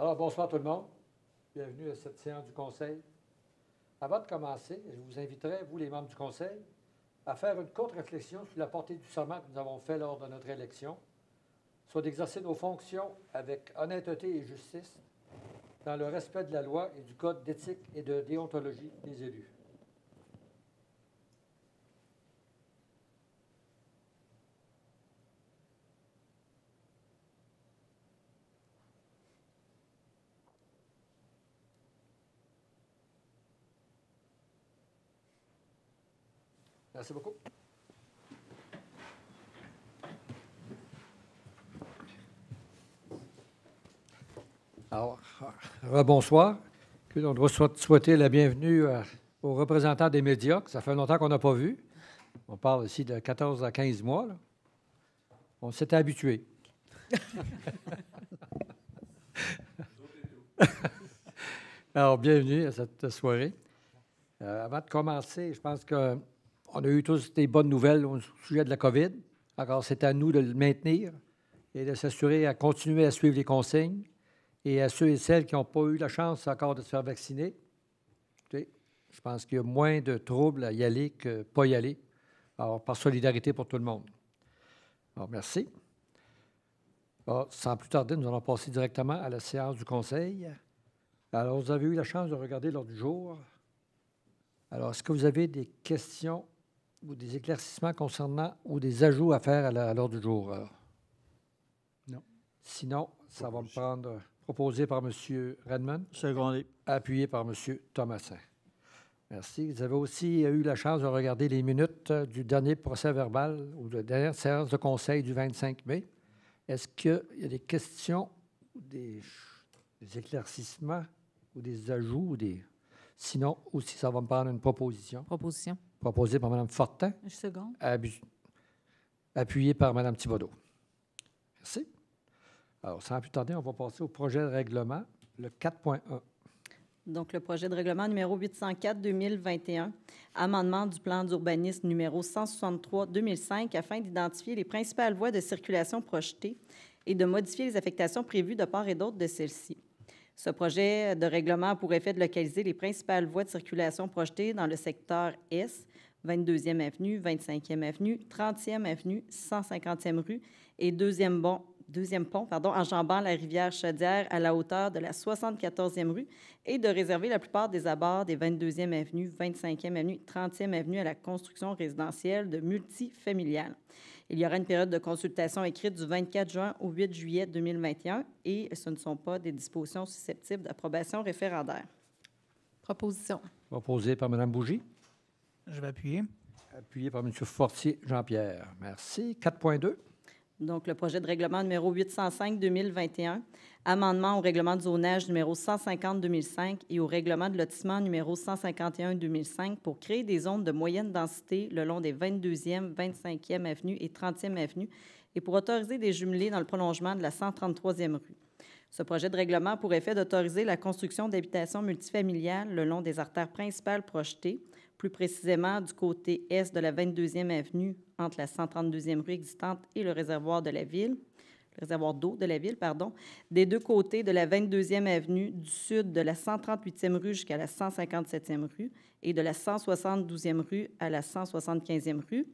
Alors, bonsoir tout le monde. Bienvenue à cette séance du Conseil. Avant de commencer, je vous inviterai, vous les membres du Conseil, à faire une courte réflexion sur la portée du serment que nous avons fait lors de notre élection, soit d'exercer nos fonctions avec honnêteté et justice, dans le respect de la loi et du code d'éthique et de déontologie des élus. Merci beaucoup. Alors, rebonsoir. On doit souhaiter la bienvenue aux représentants des médias, que ça fait longtemps qu'on n'a pas vu. On parle ici de 14 à 15 mois. Là. On s'était habitué. Alors, bienvenue à cette soirée. Avant de commencer, je pense qu'on a eu tous des bonnes nouvelles au sujet de la COVID. Alors, c'est à nous de le maintenir et de s'assurer à continuer à suivre les consignes. Et à ceux et celles qui n'ont pas eu la chance encore de se faire vacciner, écoutez, je pense qu'il y a moins de troubles à y aller que pas y aller. Alors, par solidarité pour tout le monde. Alors, merci. Alors, sans plus tarder, nous allons passer directement à la séance du Conseil. Alors, vous avez eu la chance de regarder l'ordre du jour. Alors, est-ce que vous avez des questions ou des éclaircissements concernant ou des ajouts à faire à l'ordre du jour? Alors? Non. Sinon, ça va me prendre... Proposé par M. Redmond. Secondé. Appuyé par M. Thomasin. Merci. Vous avez aussi eu la chance de regarder les minutes du dernier procès verbal ou de la dernière séance de conseil du 25 mai. Est-ce qu'il y a des questions ou des éclaircissements ou des ajouts ou des... Sinon, aussi, ça va me prendre une proposition. Proposition. Proposée par Mme Fortin. Je seconde. Appuyé par Mme Thibodeau. Merci. Alors, sans plus tarder, on va passer au projet de règlement, le 4.1. Donc, le projet de règlement numéro 804-2021, amendement du plan d'urbanisme numéro 163-2005 afin d'identifier les principales voies de circulation projetées et de modifier les affectations prévues de part et d'autre de celles-ci. Ce projet de règlement a pour effet de localiser les principales voies de circulation projetées dans le secteur S, 22e avenue, 25e avenue, 30e avenue, 150e rue et deuxième pont, enjambant la rivière Chaudière à la hauteur de la 74e rue et de réserver la plupart des abords des 22e avenue, 25e avenue, 30e avenue à la construction résidentielle de multifamiliales. Il y aura une période de consultation écrite du 24 juin au 8 juillet 2021 et ce ne sont pas des dispositions susceptibles d'approbation référendaire. Proposition. Proposé par Mme Bougie. Je vais appuyer. Appuyé par M. Fortier Jean-Pierre. Merci. 4.2. Donc, le projet de règlement numéro 805-2021, amendement au règlement de zonage numéro 150-2005 et au règlement de lotissement numéro 151-2005 pour créer des zones de moyenne densité le long des 22e, 25e avenue et 30e avenue et pour autoriser des jumelés dans le prolongement de la 133e rue. Ce projet de règlement a pour effet d'autoriser la construction d'habitations multifamiliales le long des artères principales projetées, plus précisément du côté est de la 22e avenue entre la 132e rue existante et le réservoir de la ville, le réservoir d'eau de la ville, des deux côtés de la 22e avenue, du sud de la 138e rue jusqu'à la 157e rue et de la 172e rue à la 175e rue,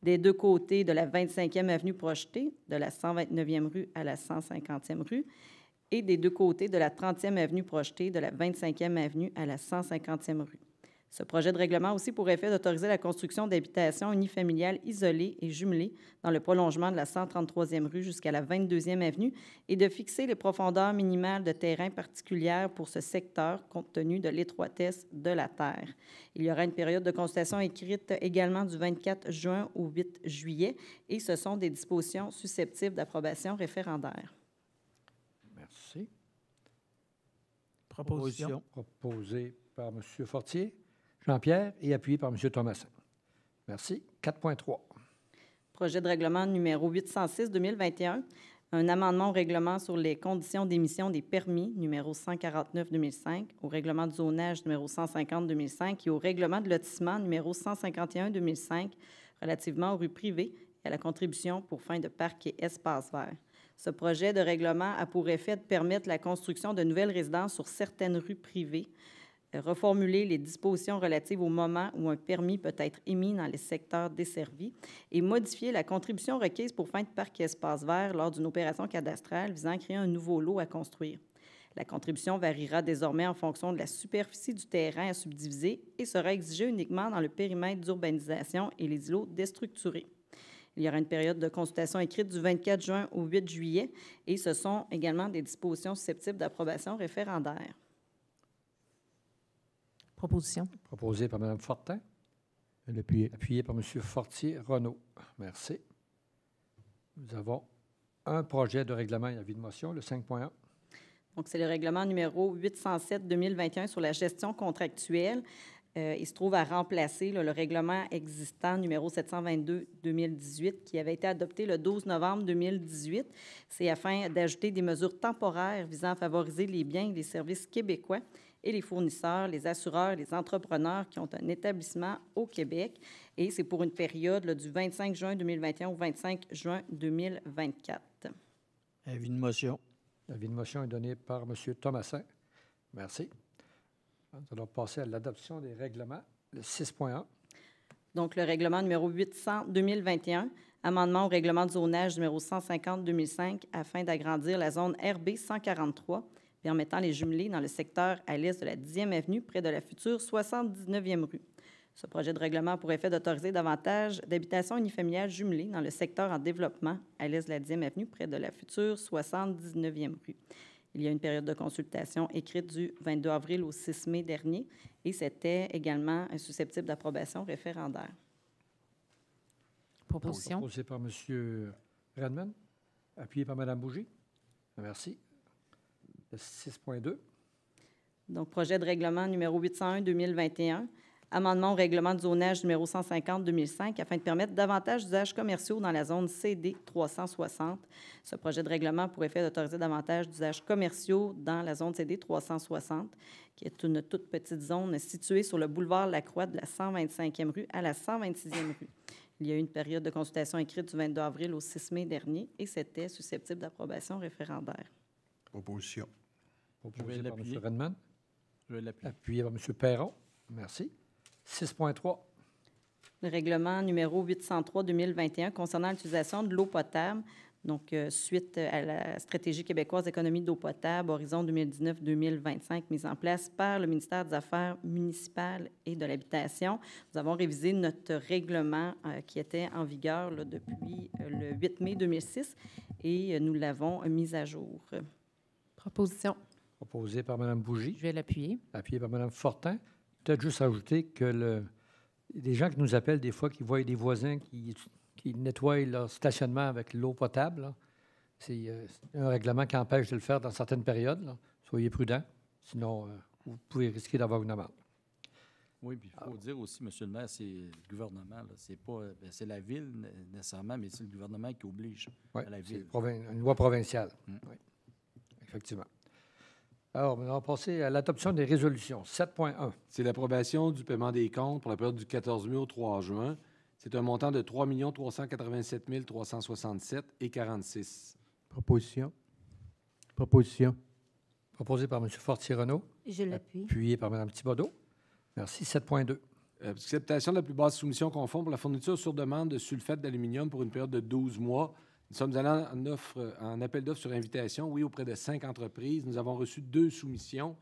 des deux côtés de la 25e avenue projetée, de la 129e rue à la 150e rue, et des deux côtés de la 30e avenue projetée, de la 25e avenue à la 150e rue. Ce projet de règlement a aussi pour effet d'autoriser la construction d'habitations unifamiliales isolées et jumelées dans le prolongement de la 133e rue jusqu'à la 22e avenue et de fixer les profondeurs minimales de terrain particulières pour ce secteur compte tenu de l'étroitesse de la terre. Il y aura une période de consultation écrite également du 24 juin au 8 juillet et ce sont des dispositions susceptibles d'approbation référendaire. Merci. Proposition. Proposée par M. Fortier Jean-Pierre et appuyé par M. Thomasin. Merci. 4.3. Projet de règlement numéro 806-2021, un amendement au règlement sur les conditions d'émission des permis numéro 149-2005, au règlement de zonage numéro 150-2005 et au règlement de lotissement numéro 151-2005 relativement aux rues privées et à la contribution pour fin de parc et espaces verts. Ce projet de règlement a pour effet de permettre la construction de nouvelles résidences sur certaines rues privées, reformuler les dispositions relatives au moment où un permis peut être émis dans les secteurs desservis et modifier la contribution requise pour fin de parc et espace vert lors d'une opération cadastrale visant à créer un nouveau lot à construire. La contribution variera désormais en fonction de la superficie du terrain à subdiviser et sera exigée uniquement dans le périmètre d'urbanisation et les îlots déstructurés. Il y aura une période de consultation écrite du 24 juin au 8 juillet et ce sont également des dispositions susceptibles d'approbation référendaire. Proposition. Proposé par Mme Fortin. Je vais l'appuyer. Appuyé par M. Fortier-Renaud. Merci. Nous avons un projet de règlement et avis de motion, le 5.1. Donc, c'est le règlement numéro 807-2021 sur la gestion contractuelle. Il se trouve à remplacer le règlement existant numéro 722-2018 qui avait été adopté le 12 novembre 2018. C'est afin d'ajouter des mesures temporaires visant à favoriser les biens et les services québécois et les fournisseurs, les assureurs, les entrepreneurs qui ont un établissement au Québec. Et c'est pour une période du 25 juin 2021 au 25 juin 2024. Avis de motion. L'avis de motion est donné par M. Thomasin. Merci. Nous allons passer à l'adoption des règlements, le 6.1. Donc, le règlement numéro 800-2021, amendement au règlement de zonage numéro 150-2005 afin d'agrandir la zone RB 143, permettant les jumelés dans le secteur à l'est de la 10e avenue, près de la future 79e rue. Ce projet de règlement a pour effet d'autoriser davantage d'habitations unifamiliales jumelées dans le secteur en développement à l'est de la 10e avenue, près de la future 79e rue. Il y a une période de consultation écrite du 22 avril au 6 mai dernier et c'était également susceptible d'approbation référendaire. Proposition. Proposé par M. Redman. Appuyé par Mme Bougie. Merci. Le 6.2. Donc, projet de règlement numéro 801-2021, amendement au règlement de zonage numéro 150-2005 afin de permettre davantage d'usages commerciaux dans la zone CD 360. Ce projet de règlement a pour effet d'autoriser davantage d'usages commerciaux dans la zone CD 360, qui est une toute petite zone située sur le boulevard Lacroix de la 125e rue à la 126e rue. Il y a eu une période de consultation écrite du 22 avril au 6 mai dernier et c'était susceptible d'approbation référendaire. Proposition. Proposé par M. l'appuyer. Redman. Je vais l'appuyer. Appuyé par M. Perron. Merci. 6.3. Le règlement numéro 803-2021 concernant l'utilisation de l'eau potable, donc suite à la stratégie québécoise d'économie d'eau potable, horizon 2019-2025, mise en place par le ministère des Affaires municipales et de l'Habitation. Nous avons révisé notre règlement qui était en vigueur depuis le 8 mai 2006 et nous l'avons mis à jour. Proposition. Proposé par Mme Bougie. Je vais l'appuyer. Appuyé par Mme Fortin. Peut-être juste ajouter que des gens qui nous appellent des fois, qui voient des voisins qui nettoient leur stationnement avec l'eau potable, là. C'est un règlement qui empêche de le faire dans certaines périodes, là. Soyez prudents, sinon vous pouvez risquer d'avoir une amende. Oui, puis il faut dire aussi, M. le maire, c'est le gouvernement, là. C'est pas, c'est la ville nécessairement, mais c'est le gouvernement qui oblige Oui, à la c'est ville. une loi provinciale. Mm. Oui, effectivement. Alors, on va passer à l'adoption des résolutions. 7.1. C'est l'approbation du paiement des comptes pour la période du 14 mai au 3 juin. C'est un montant de 3 387 367 et 46. Proposition. Proposition. Proposé par M. Fortier-Renaud. Je l'appuie. Appuyé par Mme Thibodeau. Merci. 7.2. Acceptation de la plus basse soumission conforme pour la fourniture sur demande de sulfate d'aluminium pour une période de 12 mois. Nous sommes allés en appel d'offres sur invitation, oui, auprès de 5 entreprises. Nous avons reçu 2 soumissions.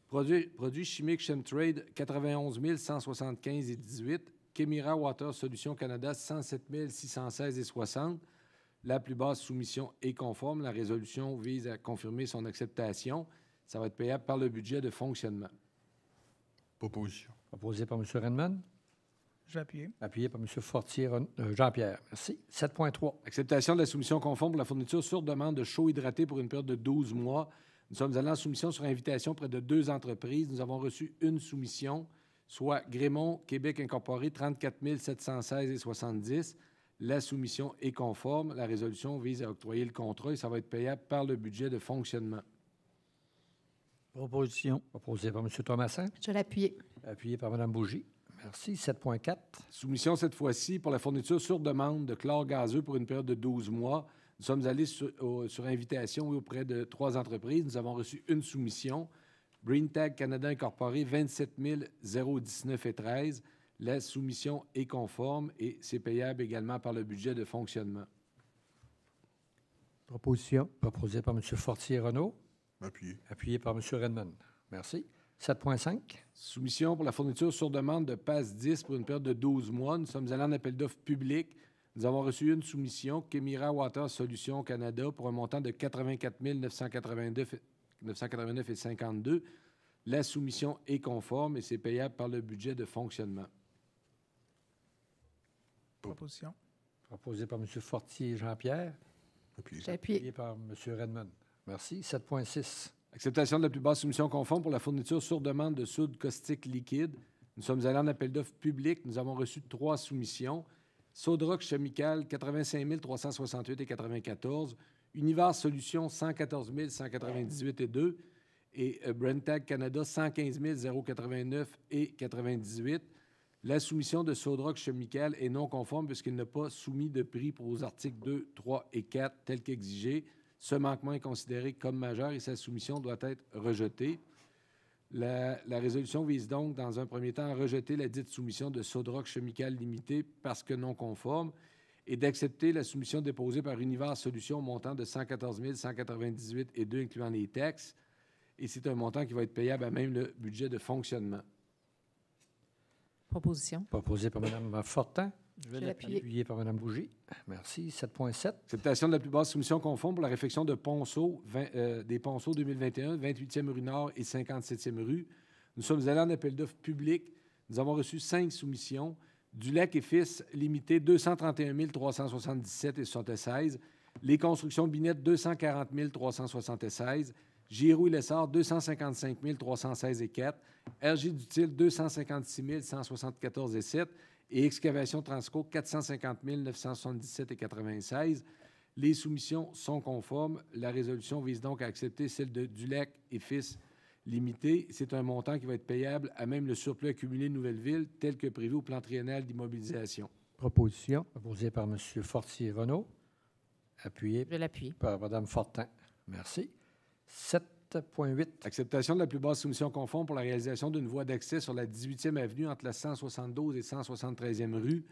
Produits chimiques Chemtrade, 91 175 et 18. Kemira Water Solutions Canada, 107 616 et 60. La plus basse soumission est conforme. La résolution vise à confirmer son acceptation. Ça va être payable par le budget de fonctionnement. Proposition. Proposé par M. Redman. Je vais appuyer. Appuyé par M. Fortier, Jean-Pierre. Merci. 7.3. Acceptation de la soumission conforme pour la fourniture sur demande de chaux hydraté pour une période de 12 mois. Nous sommes allés en soumission sur invitation près de 2 entreprises. Nous avons reçu une soumission, soit Grémont Québec Incorporé, 34 716 et 70. La soumission est conforme. La résolution vise à octroyer le contrat et ça va être payable par le budget de fonctionnement. Proposition. Proposé par M. Thomasin. Je vais l'appuyer. Appuyé par Mme Bougie. Merci. 7.4. Soumission cette fois-ci pour la fourniture sur demande de chlore gazeux pour une période de 12 mois. Nous sommes allés sur invitation auprès de 3 entreprises. Nous avons reçu une soumission. BreenTag Canada Incorporé, 27 019,13. La soumission est conforme et c'est payable également par le budget de fonctionnement. Proposition. Proposé par M. Fortier-Renault, Appuyé. appuyé par M. Redmond. Merci. 7.5. Soumission pour la fourniture sur demande de passe 10 pour une période de 12 mois. Nous sommes allés en appel d'offres public. Nous avons reçu une soumission, Kemira Water Solutions Canada, pour un montant de 84 989,52. La soumission est conforme et c'est payable par le budget de fonctionnement. Proposition. Proposé par M. Fortier-Jean-Pierre, Appuyé. J'ai appuyé. appuyé par M. Redmond. Merci. 7.6. Acceptation de la plus basse soumission conforme pour la fourniture sur demande de soude caustique liquide. Nous sommes allés en appel d'offres public. Nous avons reçu 3 soumissions. Sodrock Chemical, 85 368,94. Univers Solutions, 114 198,2. Et BreenTag Canada, 115 089,98. La soumission de Sodrock Chemical est non conforme puisqu'il n'a pas soumis de prix pour les articles 2, 3 et 4 tels qu'exigés. Ce manquement est considéré comme majeur et sa soumission doit être rejetée. La résolution vise donc, dans un premier temps, à rejeter la dite soumission de Sodrock Chemical Limité parce que non conforme et d'accepter la soumission déposée par Univers Solutions au montant de 114 198,2 incluant les taxes. Et c'est un montant qui va être payable à même le budget de fonctionnement. Proposition. Proposé par Mme Fortin, Je vais J'ai l'appuyer. appuyé. appuyé par Mme Bougie. Merci. 7.7. Acceptation de la plus basse soumission conforme pour la réfection de ponceaux, des ponceaux 2021, 28e rue Nord et 57e rue. Nous sommes allés en appel d'offres public. Nous avons reçu 5 soumissions. Du Lac et Fils limité, 231 377,76. Les constructions Binette, 240 376. Giroux et Lessard, 255 316,4. RG Dutil, 256 174,7. Et Excavation Transco, 450 977,96. Les soumissions sont conformes. La résolution vise donc à accepter celle de Dulac et Fils limité. C'est un montant qui va être payable à même le surplus accumulé de Nouvelle-Ville tel que prévu au plan triennal d'immobilisation. Proposition. Proposé par M. Fortier-Renault, appuyé Je l'appuie. par Mme Fortin. Merci. 7.8. Acceptation de la plus basse soumission conforme pour la réalisation d'une voie d'accès sur la 18e avenue entre la 172 et 173e rue.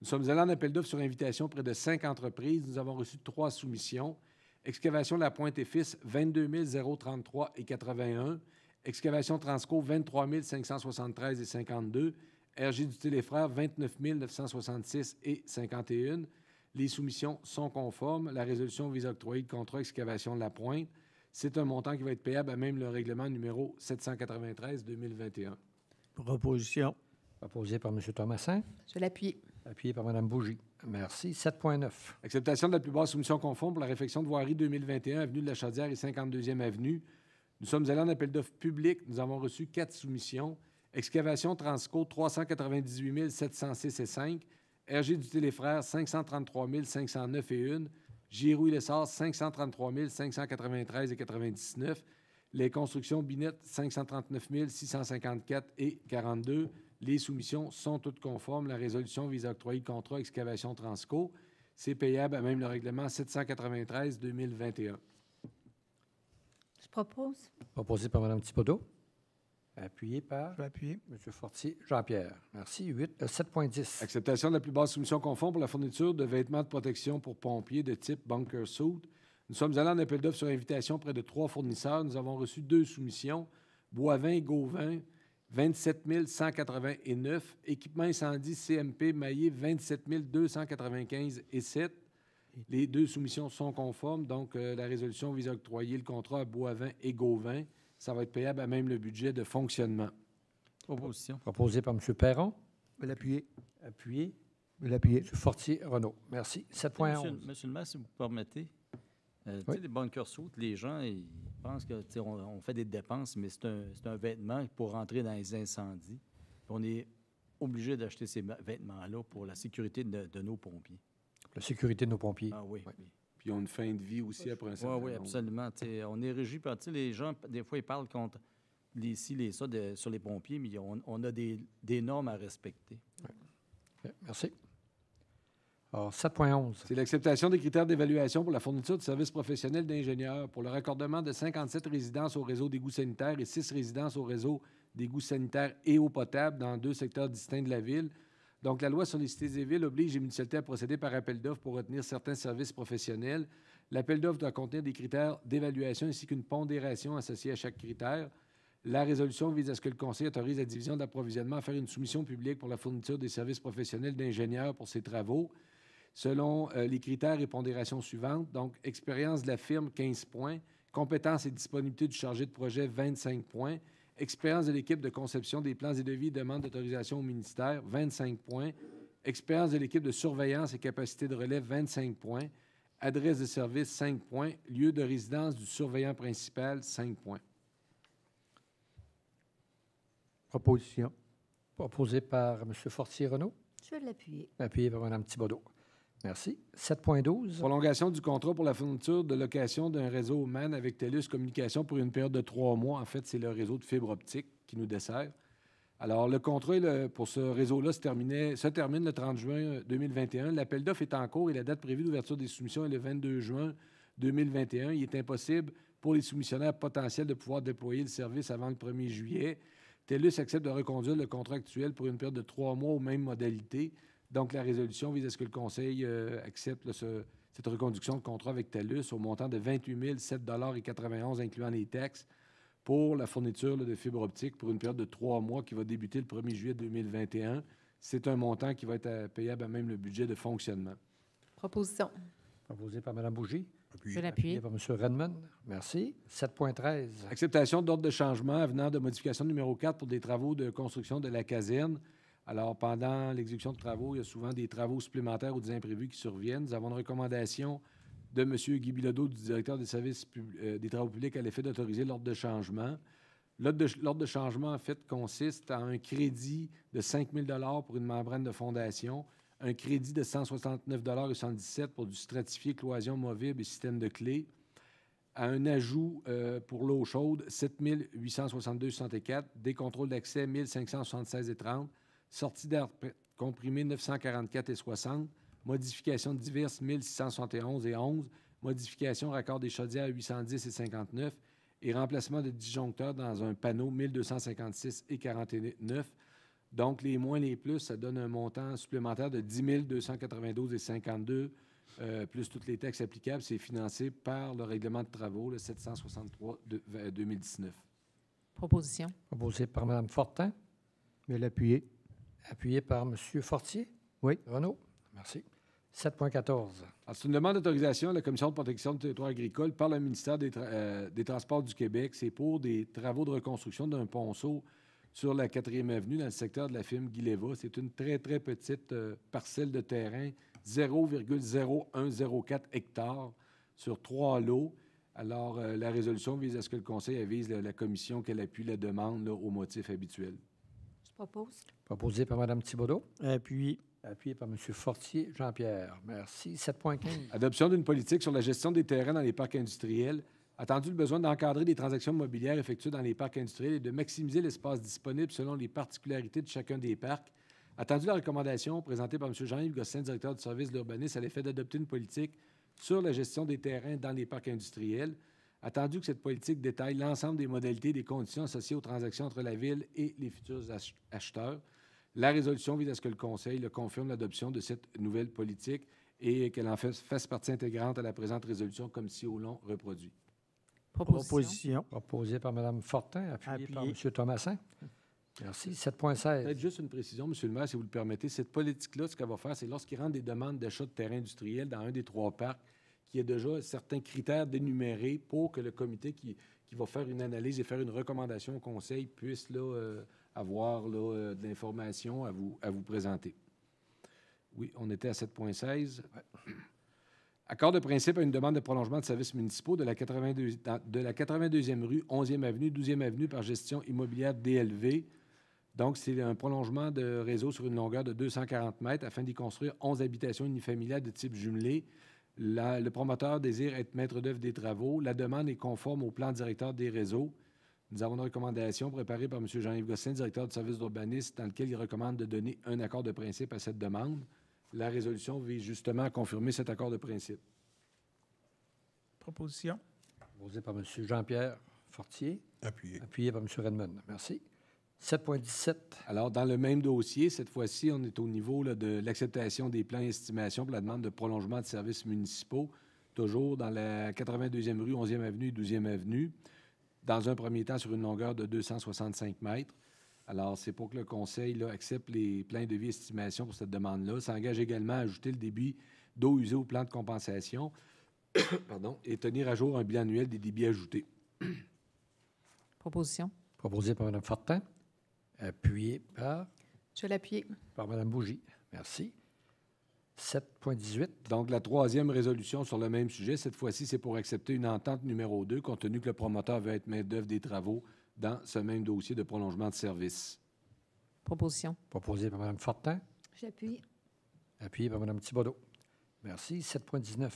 Nous sommes allés en appel d'offres sur invitation près de 5 entreprises. Nous avons reçu 3 soumissions. Excavation La Pointe et Fils, 22 033,81. Excavation Transco, 23 573,52. RG du Téléfrère, 29 966,51. Les soumissions sont conformes. La résolution vise à octroyer le contrat Excavation La Pointe. C'est un montant qui va être payable à même le règlement numéro 793-2021. Proposition. Proposé par M. Thomasin, Je l'appuie. appuyé par Mme Bougie. Merci. 7.9. Acceptation de la plus basse soumission conforme pour la réfection de voirie 2021, avenue de la Chaudière et 52e avenue. Nous sommes allés en appel d'offres public. Nous avons reçu 4 soumissions. Excavation Transco, 398 706,5. RG du Téléfrère, 533 509,1. Giroux et Lessard, 533 593,99. Les constructions Binette, 539 654,42. Les soumissions sont toutes conformes. La résolution vise à octroyer le contrat Excavation Transco. C'est payable à même le règlement 793-2021. Je propose. Proposé par Mme Thibodeau, appuyé par Je vais appuyer. M. Fortier-Jean-Pierre. Merci. 7.10. Acceptation de la plus basse soumission conforme pour la fourniture de vêtements de protection pour pompiers de type bunker suit. Nous sommes allés en appel d'offres sur invitation près de 3 fournisseurs. Nous avons reçu 2 soumissions. Boivin et Gauvin, 27 189. Équipement incendie CMP Maillé, 27 295,7. Les 2 soumissions sont conformes. Donc, la résolution vise à octroyer le contrat à Boivin et Gauvin. Ça va être payable à même le budget de fonctionnement. Proposition. Proposé par M. Perron, Je vais l'appuyer. appuyé Je vais l'appuyer. M. Fortier-Renault. Merci. 7.11. Monsieur le maire, si vous permettez, tu Oui. sais, les bunkers suits, les gens, ils pensent que tu sais, on fait des dépenses, mais c'est un vêtement pour rentrer dans les incendies. Puis on est obligé d'acheter ces vêtements-là pour la sécurité de nos pompiers. La sécurité de nos pompiers. Ah oui, Oui. oui. Puis, ils ont une fin de vie aussi après un certain Oui, nombre. absolument. Tu sais, on est régi par, tu sais, les gens, des fois, ils parlent contre les ci, les ça sur les pompiers, mais on a des normes à respecter. OK, merci. Alors, 7.11. C'est l'acceptation des critères d'évaluation pour la fourniture de services professionnels d'ingénieurs pour le raccordement de 57 résidences au réseau d'égouts sanitaires et 6 résidences au réseau d'égouts sanitaires et eau potable dans 2 secteurs distincts de la Ville. Donc, la loi sur les cités et villes oblige les municipalités à procéder par appel d'offres pour retenir certains services professionnels. L'appel d'offres doit contenir des critères d'évaluation ainsi qu'une pondération associée à chaque critère. La résolution vise à ce que le Conseil autorise la division d'approvisionnement à faire une soumission publique pour la fourniture des services professionnels d'ingénieurs pour ces travaux, selon les critères et pondérations suivantes. Donc, expérience de la firme, 15 points. Compétences et disponibilité du chargé de projet, 25 points. Expérience de l'équipe de conception des plans et devis et demande d'autorisation au ministère, 25 points. Expérience de l'équipe de surveillance et capacité de relève, 25 points. Adresse de service, 5 points. Lieu de résidence du surveillant principal, 5 points. Proposition. Proposé par M. Fortier-Renaud, Je vais l'appuyer. appuyé par Mme Thibodeau. Merci. 7.12. Prolongation du contrat pour la fourniture de location d'un réseau MAN avec TELUS Communications pour une période de 3 mois. En fait, c'est le réseau de fibre optique qui nous dessert. Alors, le contrat pour ce réseau-là se termine le 30 juin 2021. L'appel d'offres est en cours et la date prévue d'ouverture des soumissions est le 22 juin 2021. Il est impossible pour les soumissionnaires potentiels de pouvoir déployer le service avant le 1er juillet. TELUS accepte de reconduire le contrat actuel pour une période de 3 mois aux mêmes modalités. Donc, la résolution vise à ce que le Conseil accepte cette reconduction de contrat avec TELUS au montant de 28 007,91 incluant les taxes pour la fourniture de fibre optique pour une période de 3 mois qui va débuter le 1er juillet 2021. C'est un montant qui va être payable à même le budget de fonctionnement. Proposition. Proposé par Mme Bougie, Je vais l'appuyer. appuyé par M. Redmond. Merci. 7.13. Acceptation d'ordre de changement venant de modification numéro 4 pour des travaux de construction de la caserne. Alors, pendant l'exécution de travaux, il y a souvent des travaux supplémentaires ou des imprévus qui surviennent. Nous avons une recommandation de M. Guy Bilodeau, du directeur des services des travaux publics, à l'effet d'autoriser l'ordre de changement. L'ordre de changement, en fait, consiste en un crédit de 5 000 pour une membrane de fondation, un crédit de 169,77 pour du stratifié, cloison movible et système de clés, à un ajout pour l'eau chaude, 7 862,64, des contrôles d'accès, 1 576,30, sortie d'air comprimé, 944,60, modifications diverses, 1 671,11, modification raccord des chaudières, 810,59, et remplacement de disjoncteurs dans un panneau, 1 256,49. Donc, les moins, les plus, ça donne un montant supplémentaire de 10 292,52, plus toutes les taxes applicables. C'est financé par le règlement de travaux, le 763 de 2019. Proposition. Proposé par Mme Fortin, Je vais l'appuyer. appuyé par M. Fortier. Oui. Renaud. Merci. 7.14. Alors, c'est une demande d'autorisation à la Commission de protection du territoire agricole par le ministère des Transports du Québec. C'est pour des travaux de reconstruction d'un ponceau sur la 4e avenue dans le secteur de la firme Guileva. C'est une très, très petite parcelle de terrain, 0,0104 hectares sur 3 lots. Alors, la résolution vise à ce que le Conseil avise la Commission qu'elle appuie la demande là, au motif habituel. Je propose. Proposé par Mme Thibodeau, Appuyé. appuyé par M. Fortier. Jean-Pierre. Merci. 7.15. Adoption d'une politique sur la gestion des terrains dans les parcs industriels. Attendu le besoin d'encadrer des transactions immobilières effectuées dans les parcs industriels et de maximiser l'espace disponible selon les particularités de chacun des parcs. Attendu la recommandation présentée par M. Jean-Yves Gosselin, directeur du service de l'urbanisme, à l'effet d'adopter une politique sur la gestion des terrains dans les parcs industriels. Attendu que cette politique détaille l'ensemble des modalités et des conditions associées aux transactions entre la Ville et les futurs acheteurs. La résolution vise à ce que le Conseil confirme l'adoption de cette nouvelle politique et qu'elle en fasse partie intégrante à la présente résolution comme si au long reproduit. Proposition. Proposé par Mme Fortin, appuyé par Appuyé. M. Thomassin. Merci. 7.16. Peut-être juste une précision, M. le maire, si vous le permettez. Cette politique-là, ce qu'elle va faire, c'est lorsqu'il rentre des demandes d'achat de terrain industriel dans un des 3 parcs, qu'il y ait déjà certains critères dénumérés pour que le comité qui va faire une analyse et faire une recommandation au Conseil puisse là, avoir là, de l'information à vous présenter. Oui, on était à 7.16. Accord de principe à une demande de prolongement de services municipaux de la 82e rue, 11e avenue, 12e avenue par gestion immobilière DLV. Donc, c'est un prolongement de réseau sur une longueur de 240 mètres afin d'y construire 11 habitations unifamiliales de type jumelé. Le promoteur désire être maître d'œuvre des travaux. La demande est conforme au plan directeur des réseaux. Nous avons une recommandation préparée par M. Jean-Yves Gosselin, directeur du service d'urbanisme, dans lequel il recommande de donner un accord de principe à cette demande. La résolution vise justement à confirmer cet accord de principe. Proposition. Proposé par M. Jean-Pierre Fortier, Appuyé. appuyé par M. Redmond. Merci. 7.17. Alors, dans le même dossier, cette fois-ci, on est au niveau là, de l'acceptation des plans et estimations pour la demande de prolongement de services municipaux, toujours dans la 82e rue, 11e avenue et 12e avenue, dans un premier temps sur une longueur de 265 mètres. Alors, c'est pour que le Conseil là, accepte les plans de vie estimation pour cette demande-là. Ça engage également à ajouter le débit d'eau usée au plan de compensation pardon, et tenir à jour un bilan annuel des débits ajoutés. Proposition. Proposé par Mme Fortin, appuyé Je vais l'appuyer. par Mme Bougie. Merci. 7.18. Donc, la troisième résolution sur le même sujet, cette fois-ci, c'est pour accepter une entente numéro 2, compte tenu que le promoteur veut être main-d'œuvre des travaux dans ce même dossier de prolongement de service. Proposition. Proposé par Mme Fortin, J'appuie. appuyé par Mme Thibodeau. Merci. 7.19.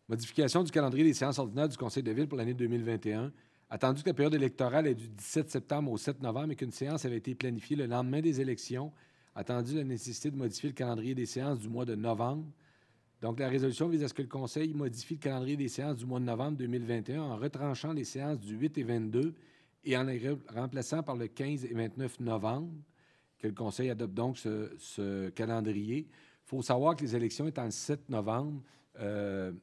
Modification du calendrier des séances ordinaires du Conseil de ville pour l'année 2021. Attendu que la période électorale est du 17 septembre au 7 novembre et qu'une séance avait été planifiée le lendemain des élections, attendu la nécessité de modifier le calendrier des séances du mois de novembre. Donc, la résolution vise à ce que le Conseil modifie le calendrier des séances du mois de novembre 2021 en retranchant les séances du 8 et 22 et en les remplaçant par le 15 et 29 novembre, que le Conseil adopte donc ce calendrier. Il faut savoir que les élections étant le 7 novembre, le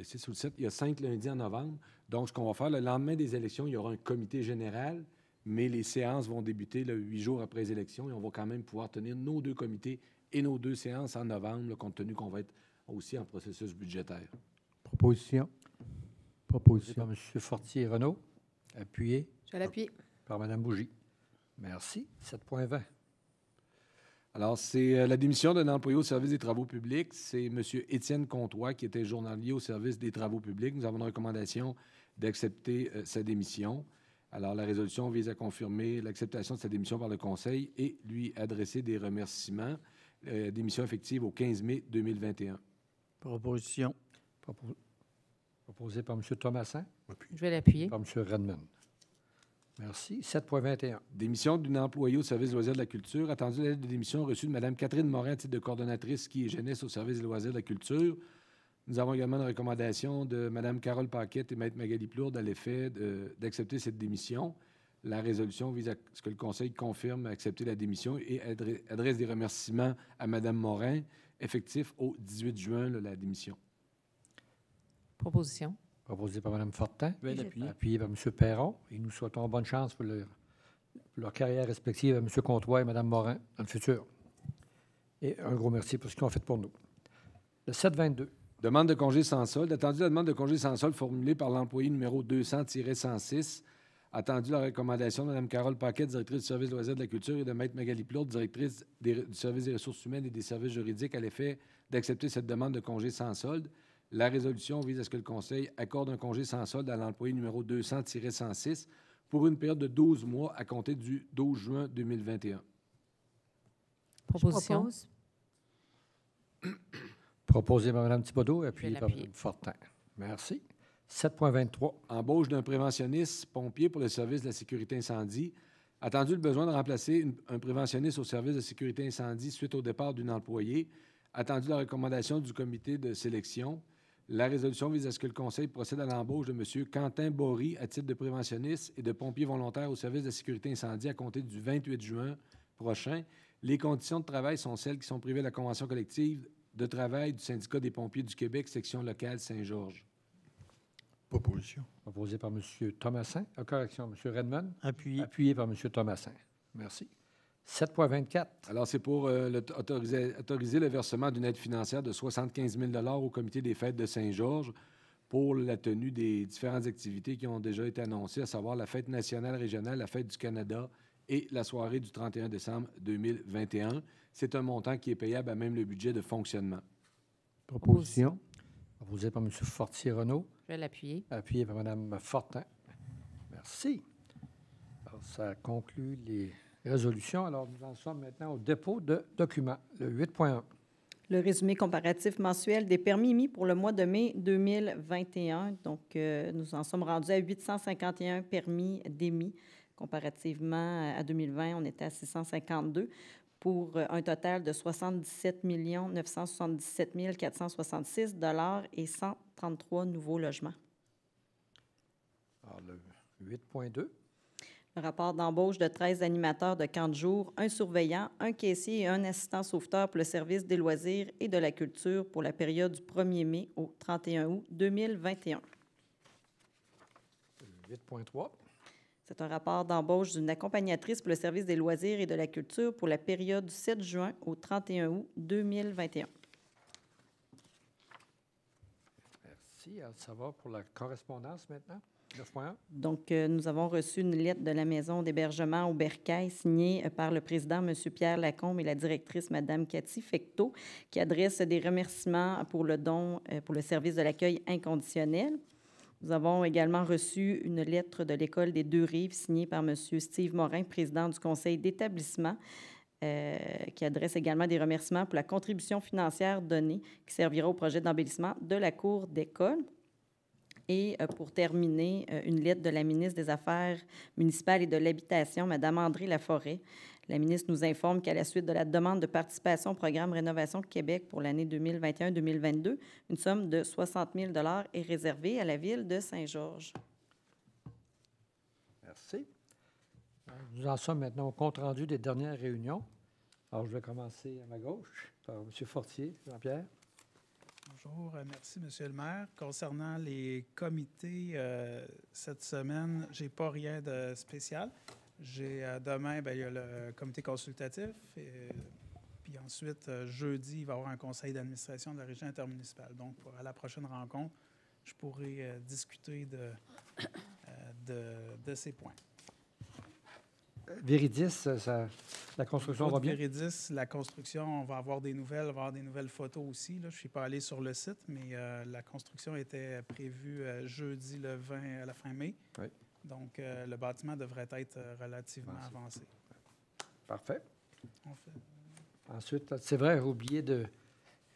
6 ou le 7, il y a 5 lundis en novembre. Donc, ce qu'on va faire, le lendemain des élections, il y aura un comité général, mais les séances vont débuter 8 jours après les élections et on va quand même pouvoir tenir nos 2 comités et nos 2 séances en novembre, là, compte tenu qu'on va être aussi en processus budgétaire. Proposition. Proposé Proposition. par M. Fortier-Renaud, appuyé Je vais l'appuyer. par Mme Bougie. Merci. 7.20. Alors, c'est la démission d'un employé au service des travaux publics. C'est M. Étienne Comtois, qui était journalier au service des travaux publics. Nous avons une recommandation d'accepter sa démission. Alors, la résolution vise à confirmer l'acceptation de sa démission par le Conseil et lui adresser des remerciements. Démission effective au 15 mai 2021. Proposition. Proposé par M. Thomasin, Appuyé. Je vais l'appuyer. par M. Redmond. Merci. 7.21. Démission d'une employée au service des loisirs de la culture. Attendu la lettre de démission reçue de Mme Catherine Morin, à titre de coordonnatrice qui est jeunesse au service des loisirs de la culture. Nous avons également une recommandation de Mme Carole Paquette et Maître Magali Plourde à l'effet d'accepter cette démission. La résolution vise à ce que le Conseil confirme accepter la démission et adresse des remerciements à Mme Morin, effectif au 18 juin, là, la démission. Proposition. Proposé par Mme Fortin, Je vais l'appuyer. appuyé par M. Perron. Et nous souhaitons bonne chance pour leur carrière respective à M. Comtois et Mme Morin dans le futur. Et un gros merci pour ce qu'ils ont fait pour nous. Le 7.22. Demande de congé sans solde. Attendu la demande de congé sans solde formulée par l'employé numéro 200-106. Attendu la recommandation de Mme Carole Paquette, directrice du service des loisirs de la culture, et de Maître Magali Plourde, directrice du service des ressources humaines et des services juridiques, à l'effet d'accepter cette demande de congé sans solde. La résolution vise à ce que le Conseil accorde un congé sans solde à l'employé numéro 200-106 pour une période de 12 mois à compter du 12 juin 2021. Proposition. Proposé par Mme Thibodeau, appuyé par l'appuyer. Mme Fortin. Merci. 7.23. Embauche d'un préventionniste pompier pour le service de la sécurité incendie. Attendu le besoin de remplacer un préventionniste au service de sécurité incendie suite au départ d'une employée. Attendu la recommandation du comité de sélection. La résolution vise à ce que le Conseil procède à l'embauche de M. Quentin Bory à titre de préventionniste et de pompier volontaire au service de la sécurité incendie à compter du 28 juin prochain. Les conditions de travail sont celles qui sont privées de la convention collective de travail du syndicat des pompiers du Québec, section locale Saint-Georges. Proposition. Proposé par M. Thomasin. Correction, M. Redmond. Appuyé. Appuyé par M. Thomasin. Merci. 7.24. Alors, c'est pour autoriser le versement d'une aide financière de 75 000 $ au comité des fêtes de Saint-Georges pour la tenue des différentes activités qui ont déjà été annoncées, à savoir la fête nationale régionale, la fête du Canada et la soirée du 31 décembre 2021. C'est un montant qui est payable à même le budget de fonctionnement. Proposition. Proposé par M. Fortier-Renaud, Je vais l'appuyer. appuyé par Mme Fortin. Merci. Alors, ça conclut les résolutions. Alors, nous en sommes maintenant au dépôt de documents, le 8.1. Le résumé comparatif mensuel des permis émis pour le mois de mai 2021. Donc, nous en sommes rendus à 851 permis d'émis. Comparativement à 2020, on était à 652. pour un total de 77 977 466 $ et 133 nouveaux logements. Alors, le 8.2. Le rapport d'embauche de 13 animateurs de camp de jour, un surveillant, un caissier et un assistant sauveteur pour le service des loisirs et de la culture pour la période du 1er mai au 31 août 2021. 8.3. C'est un rapport d'embauche d'une accompagnatrice pour le service des loisirs et de la culture pour la période du 7 juin au 31 août 2021. Merci. Alors, ça va pour la correspondance maintenant. 9.1. Donc, nous avons reçu une lettre de la maison d'hébergement au Bercail signée par le président, M. Pierre Lacombe, et la directrice, Mme Cathy Fecteau, qui adresse des remerciements pour le don pour le service de l'accueil inconditionnel. Nous avons également reçu une lettre de l'École des Deux-Rives signée par M. Steve Morin, président du conseil d'établissement, qui adresse également des remerciements pour la contribution financière donnée qui servira au projet d'embellissement de la cour d'école. Et pour terminer, une lettre de la ministre des Affaires municipales et de l'Habitation, Mme André Laforêt. La ministre nous informe qu'à la suite de la demande de participation au programme Rénovation Québec pour l'année 2021-2022, une somme de 60 000 $ est réservée à la ville de Saint-Georges. Merci. Nous en sommes maintenant au compte-rendu des dernières réunions. Alors, je vais commencer à ma gauche par M. Fortier, Jean-Pierre. Bonjour, merci, Monsieur le maire. Concernant les comités, cette semaine, je n'ai pas rien de spécial. J'ai demain, il y a le comité consultatif. Puis ensuite, jeudi, il va y avoir un conseil d'administration de la région intermunicipale. Donc, à la prochaine rencontre, je pourrai discuter de ces points. Véridis, la construction va bien? Véridis, la construction, on va avoir des nouvelles, on va avoir des nouvelles photos aussi. Là. Je ne suis pas allé sur le site, mais la construction était prévue jeudi le 20 à la fin mai. Oui. Donc, le bâtiment devrait être relativement avancé. Parfait. On fait... Ensuite, c'est vrai, j'ai oublié de...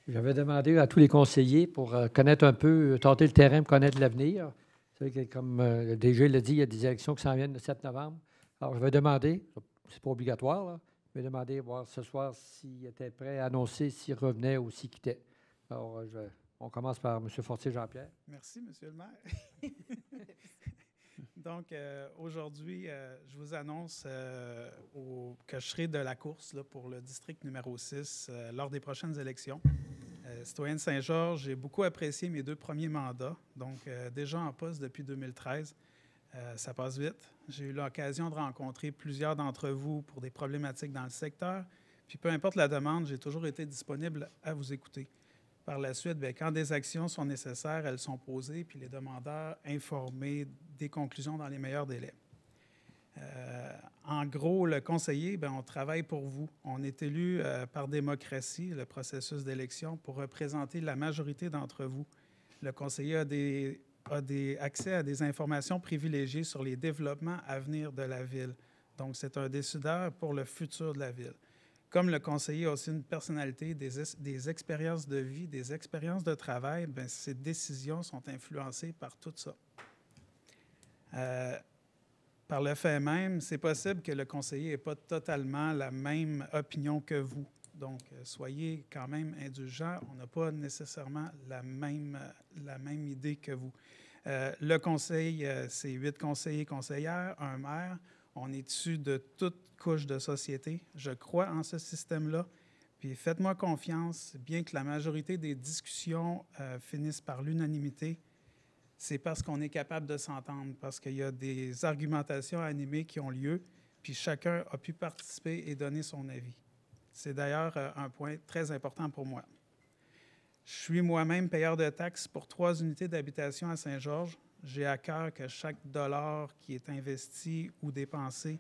J'avais demandé à tous les conseillers pour connaître un peu, tenter le terrain, pour connaître l'avenir. C'est vrai que, comme le DG l'a dit, il y a des élections qui s'en viennent le 7 novembre. Alors, je vais demander, c'est pas obligatoire, là, je vais demander, voir ce soir s'il était prêt à annoncer s'il revenait ou s'il quittait. Alors, on commence par M. Fortier Jean-Pierre. Merci, Monsieur le maire. Donc, aujourd'hui, je vous annonce que je serai de la course là, pour le district numéro 6 lors des prochaines élections. Citoyen de Saint-Georges, j'ai beaucoup apprécié mes 2 premiers mandats, donc déjà en poste depuis 2013. Ça passe vite. J'ai eu l'occasion de rencontrer plusieurs d'entre vous pour des problématiques dans le secteur. Puis peu importe la demande, j'ai toujours été disponible à vous écouter. Par la suite, quand des actions sont nécessaires, elles sont posées, puis les demandeurs informés des conclusions dans les meilleurs délais. En gros, le conseiller, on travaille pour vous. On est élu par démocratie, le processus d'élection, pour représenter la majorité d'entre vous. Le conseiller a accès à des informations privilégiées sur les développements à venir de la ville. Donc, c'est un décideur pour le futur de la ville. Comme le conseiller a aussi une personnalité, des expériences de vie, des expériences de travail, ces décisions sont influencées par tout ça. Par le fait même, c'est possible que le conseiller n'ait pas totalement la même opinion que vous. Donc, soyez quand même indulgents. On n'a pas nécessairement la même idée que vous. Le conseil, c'est 8 conseillers, conseillères, un maire. On est issu de toutes couches de société. Je crois en ce système-là. Puis faites-moi confiance, bien que la majorité des discussions finissent par l'unanimité, c'est parce qu'on est capable de s'entendre, parce qu'il y a des argumentations animées qui ont lieu, puis chacun a pu participer et donner son avis. C'est d'ailleurs un point très important pour moi. Je suis moi-même payeur de taxes pour 3 unités d'habitation à Saint-Georges. J'ai à cœur que chaque dollar qui est investi ou dépensé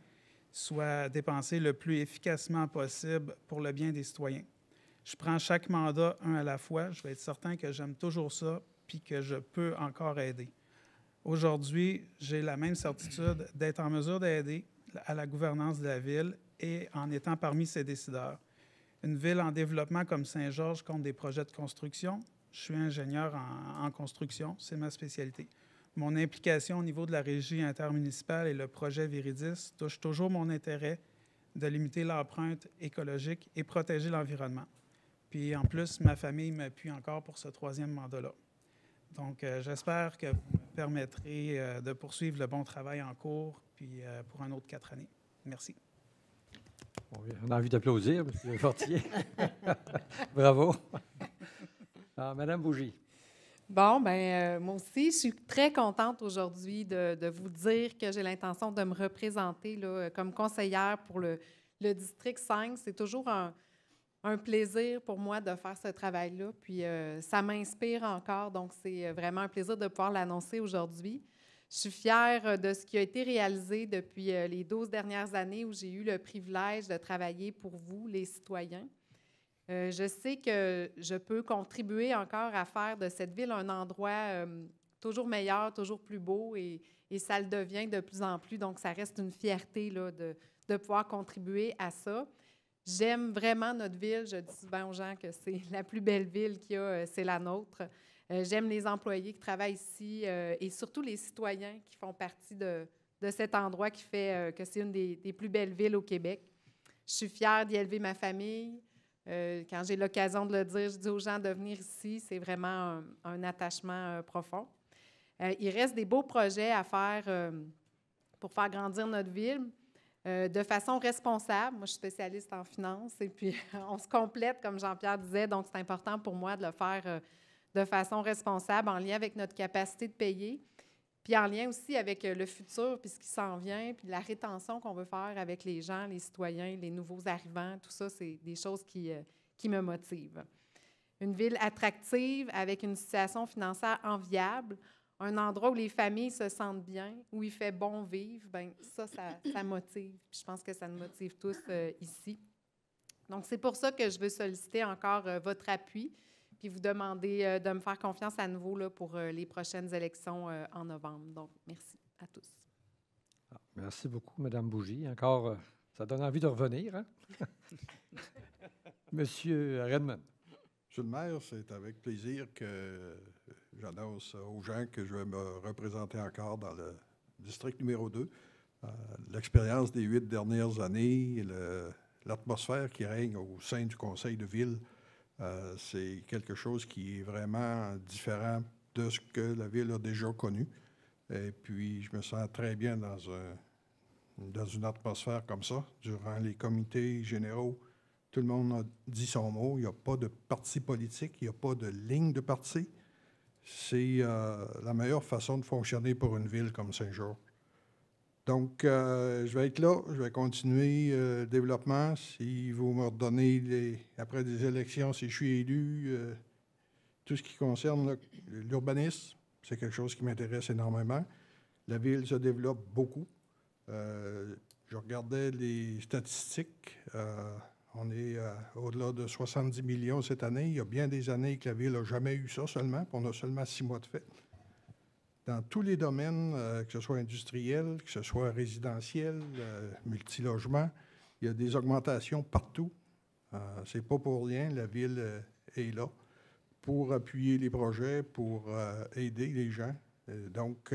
soit dépensé le plus efficacement possible pour le bien des citoyens. Je prends chaque mandat un à la fois. Je vais être certain que j'aime toujours ça puis que je peux encore aider. Aujourd'hui, j'ai la même certitude d'être en mesure d'aider à la gouvernance de la ville et en étant parmi ses décideurs. Une ville en développement comme Saint-Georges compte des projets de construction. Je suis ingénieur en construction, c'est ma spécialité. Mon implication au niveau de la régie intermunicipale et le projet Véridis touche toujours mon intérêt de limiter l'empreinte écologique et protéger l'environnement. Puis en plus, ma famille m'appuie encore pour ce 3e mandat-là. Donc, j'espère que vous me permettrez de poursuivre le bon travail en cours, puis pour un autre 4 années. Merci. On a envie d'applaudir, M. Fortier. Bravo. Alors, Mme Bougie. Bon, bien, moi aussi, je suis très contente aujourd'hui de vous dire que j'ai l'intention de me représenter là, comme conseillère pour le district 5. C'est toujours un plaisir pour moi de faire ce travail-là. Puis, ça m'inspire encore. Donc, c'est vraiment un plaisir de pouvoir l'annoncer aujourd'hui. Je suis fière de ce qui a été réalisé depuis les 12 dernières années où j'ai eu le privilège de travailler pour vous, les citoyens. Je sais que je peux contribuer encore à faire de cette ville un endroit toujours meilleur, toujours plus beau, et ça le devient de plus en plus. Donc, ça reste une fierté là, de pouvoir contribuer à ça. J'aime vraiment notre ville. Je dis souvent aux gens que c'est la plus belle ville qu'il y a, c'est la nôtre. J'aime les employés qui travaillent ici et surtout les citoyens qui font partie de cet endroit qui fait que c'est une des plus belles villes au Québec. Je suis fière d'y élever ma famille. Quand j'ai l'occasion de le dire, je dis aux gens de venir ici. C'est vraiment un attachement profond. Il reste des beaux projets à faire pour faire grandir notre ville de façon responsable. Moi, je suis spécialiste en finance et puis on se complète, comme Jean-Pierre disait, donc c'est important pour moi de le faire de façon responsable, en lien avec notre capacité de payer, puis en lien aussi avec le futur, puis ce qui s'en vient, puis la rétention qu'on veut faire avec les gens, les citoyens, les nouveaux arrivants. Tout ça, c'est des choses qui me motivent. Une ville attractive avec une situation financière enviable, un endroit où les familles se sentent bien, où il fait bon vivre, bien ça motive. Puis je pense que ça nous motive tous ici. Donc, c'est pour ça que je veux solliciter encore votre appui, puis vous demander de me faire confiance à nouveau là, pour les prochaines élections en novembre. Donc, merci à tous. Merci beaucoup, Mme Bougie. Encore, ça donne envie de revenir, hein? Monsieur Redmond. Monsieur le maire, c'est avec plaisir que j'annonce aux gens que je vais me représenter encore dans le district numéro 2. L'expérience des 8 dernières années, l'atmosphère qui règne au sein du conseil de ville, c'est quelque chose qui est vraiment différent de ce que la ville a déjà connu. Et puis, je me sens très bien dans une atmosphère comme ça. Durant les comités généraux, tout le monde a dit son mot. Il n'y a pas de parti politique, il n'y a pas de ligne de parti. C'est la meilleure façon de fonctionner pour une ville comme Saint-Georges. Donc, je vais être là, je vais continuer le développement. Si vous me redonnez, après des élections, si je suis élu, tout ce qui concerne l'urbanisme, c'est quelque chose qui m'intéresse énormément. La ville se développe beaucoup. Je regardais les statistiques. On est au-delà de 70 millions cette année. Il y a bien des années que la ville n'a jamais eu ça seulement, puis on a seulement 6 mois de fête. Dans tous les domaines, que ce soit industriel, que ce soit résidentiel, multilogement, il y a des augmentations partout. C'est pas pour rien, la ville est là pour appuyer les projets, pour aider les gens. Donc,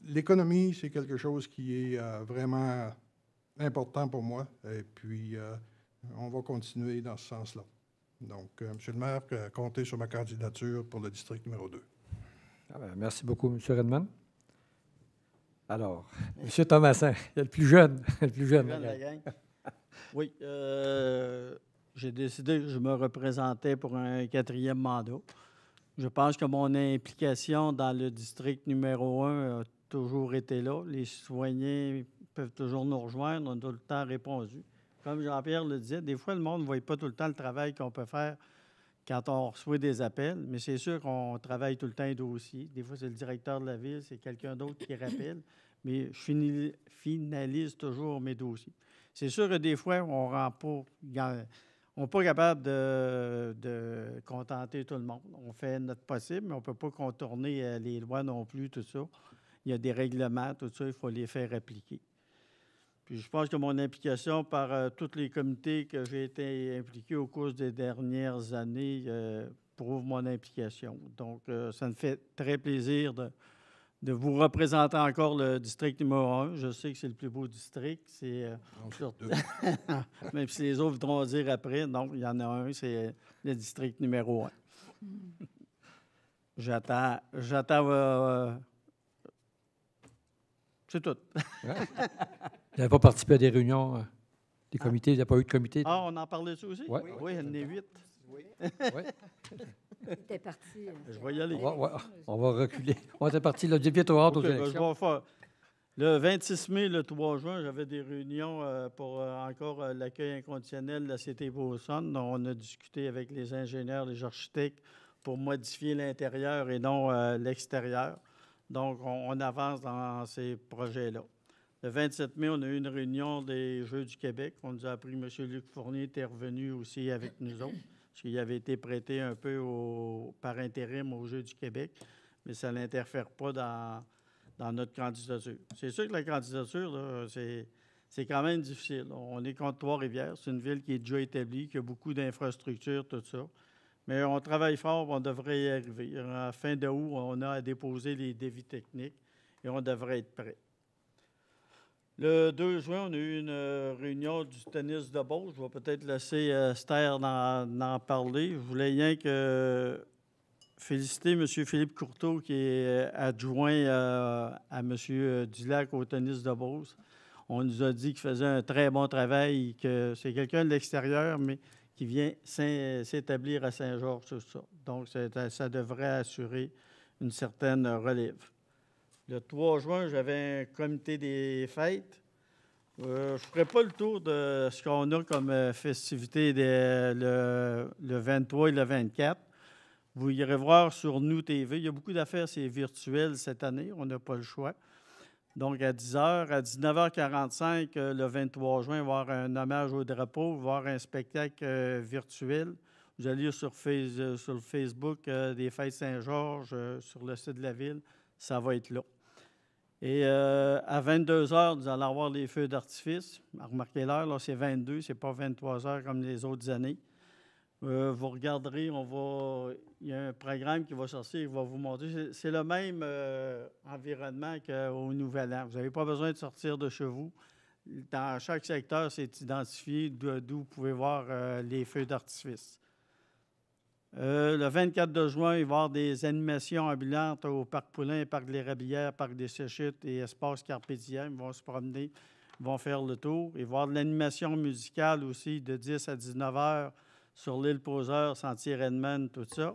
l'économie, c'est quelque chose qui est vraiment important pour moi. Et puis, on va continuer dans ce sens-là. Donc, Monsieur le maire, comptez sur ma candidature pour le district numéro 2. Ah ben, merci beaucoup, M. Redmond. Alors, M. Thomasin, le plus jeune. Le plus jeune de la gang. Oui, j'ai décidé que je me représentais pour un 4e mandat. Je pense que mon implication dans le district numéro 1 a toujours été là. Les citoyens peuvent toujours nous rejoindre. On a tout le temps répondu. Comme Jean-Pierre le disait, des fois, le monde ne voit pas tout le temps le travail qu'on peut faire quand on reçoit des appels, mais c'est sûr qu'on travaille tout le temps un dossier. Des fois, c'est le directeur de la ville, c'est quelqu'un d'autre qui rappelle, mais je finalise toujours mes dossiers. C'est sûr que des fois, on n'est pas capable de contenter tout le monde. On fait notre possible, mais on ne peut pas contourner les lois non plus, tout ça. Il y a des règlements, tout ça, il faut les faire appliquer. Puis je pense que mon implication par tous les comités que j'ai été impliqué au cours des dernières années prouve mon implication. Donc, ça me fait très plaisir de vous représenter encore le district numéro 1. Je sais que c'est le plus beau district. Même si les autres voudront dire après. Donc, il y en a un, c'est le district numéro 1. J'attends. C'est tout. Vous n'avez pas participé à des réunions, des comités? Il n'y a pas eu de comité? Ah, on en parlait ça aussi? Ouais. Oui, il y en a 8. Oui. Il était parti. Je vais y aller. On va reculer. On était parti là, bientôt hâte aux OK, ben, élections. je vais faire. Le 26 mai, le 3 juin, j'avais des réunions pour encore l'accueil inconditionnel de la Cité Beauson. On a discuté avec les ingénieurs, les architectes pour modifier l'intérieur et non l'extérieur. Donc, on avance dans ces projets-là. Le 27 mai, on a eu une réunion des Jeux du Québec. On nous a appris que M. Luc Fournier était revenu aussi avec nous autres, parce qu'il avait été prêté un peu par intérim aux Jeux du Québec, mais ça n'interfère pas dans notre candidature. C'est sûr que la candidature, là, c'est quand même difficile. On est contre Trois-Rivières. C'est une ville qui est déjà établie, qui a beaucoup d'infrastructures, tout ça. Mais on travaille fort, on devrait y arriver. En fin de août, on a à déposer les dévis techniques et on devrait être prêt. Le 2 juin, on a eu une réunion du tennis de Beauce. Je vais peut-être laisser Esther en parler. Je voulais rien que féliciter M. Philippe Courteau, qui est adjoint à M. Dulac au tennis de Beauce. On nous a dit qu'il faisait un très bon travail, que c'est quelqu'un de l'extérieur, mais qui vient s'établir à Saint-Georges, tout ça. Donc, ça devrait assurer une certaine relève. Le 3 juin, j'avais un comité des fêtes. Je ne ferai pas le tour de ce qu'on a comme festivité le 23 et le 24. Vous irez voir sur Nous TV. Il y a beaucoup d'affaires, c'est virtuel cette année. On n'a pas le choix. Donc, à 10h, à 19h45, le 23 juin, il va y avoir un hommage au drapeau, il va y avoir un spectacle virtuel. Vous allez sur le Facebook des Fêtes Saint-Georges, sur le site de la ville, ça va être là. Et à 22h, nous allons avoir les feux d'artifice. Remarquez l'heure, là, c'est 22, c'est pas 23h comme les autres années. Vous regarderez, il y a un programme qui va sortir, qui va vous montrer. C'est le même environnement qu'au Nouvel An. Vous n'avez pas besoin de sortir de chez vous. Dans chaque secteur, c'est identifié d'où vous pouvez voir les feux d'artifice. Le 24 de juin, il va y avoir des animations ambulantes au Parc Poulain, Parc de l'Érablière, Parc des Séchutes et Espace Carpe Diem. Ils vont se promener, ils vont faire le tour. Il va y avoir de l'animation musicale aussi de 10 à 19 heures sur l'île Poseur, Sentier Redmond, tout ça.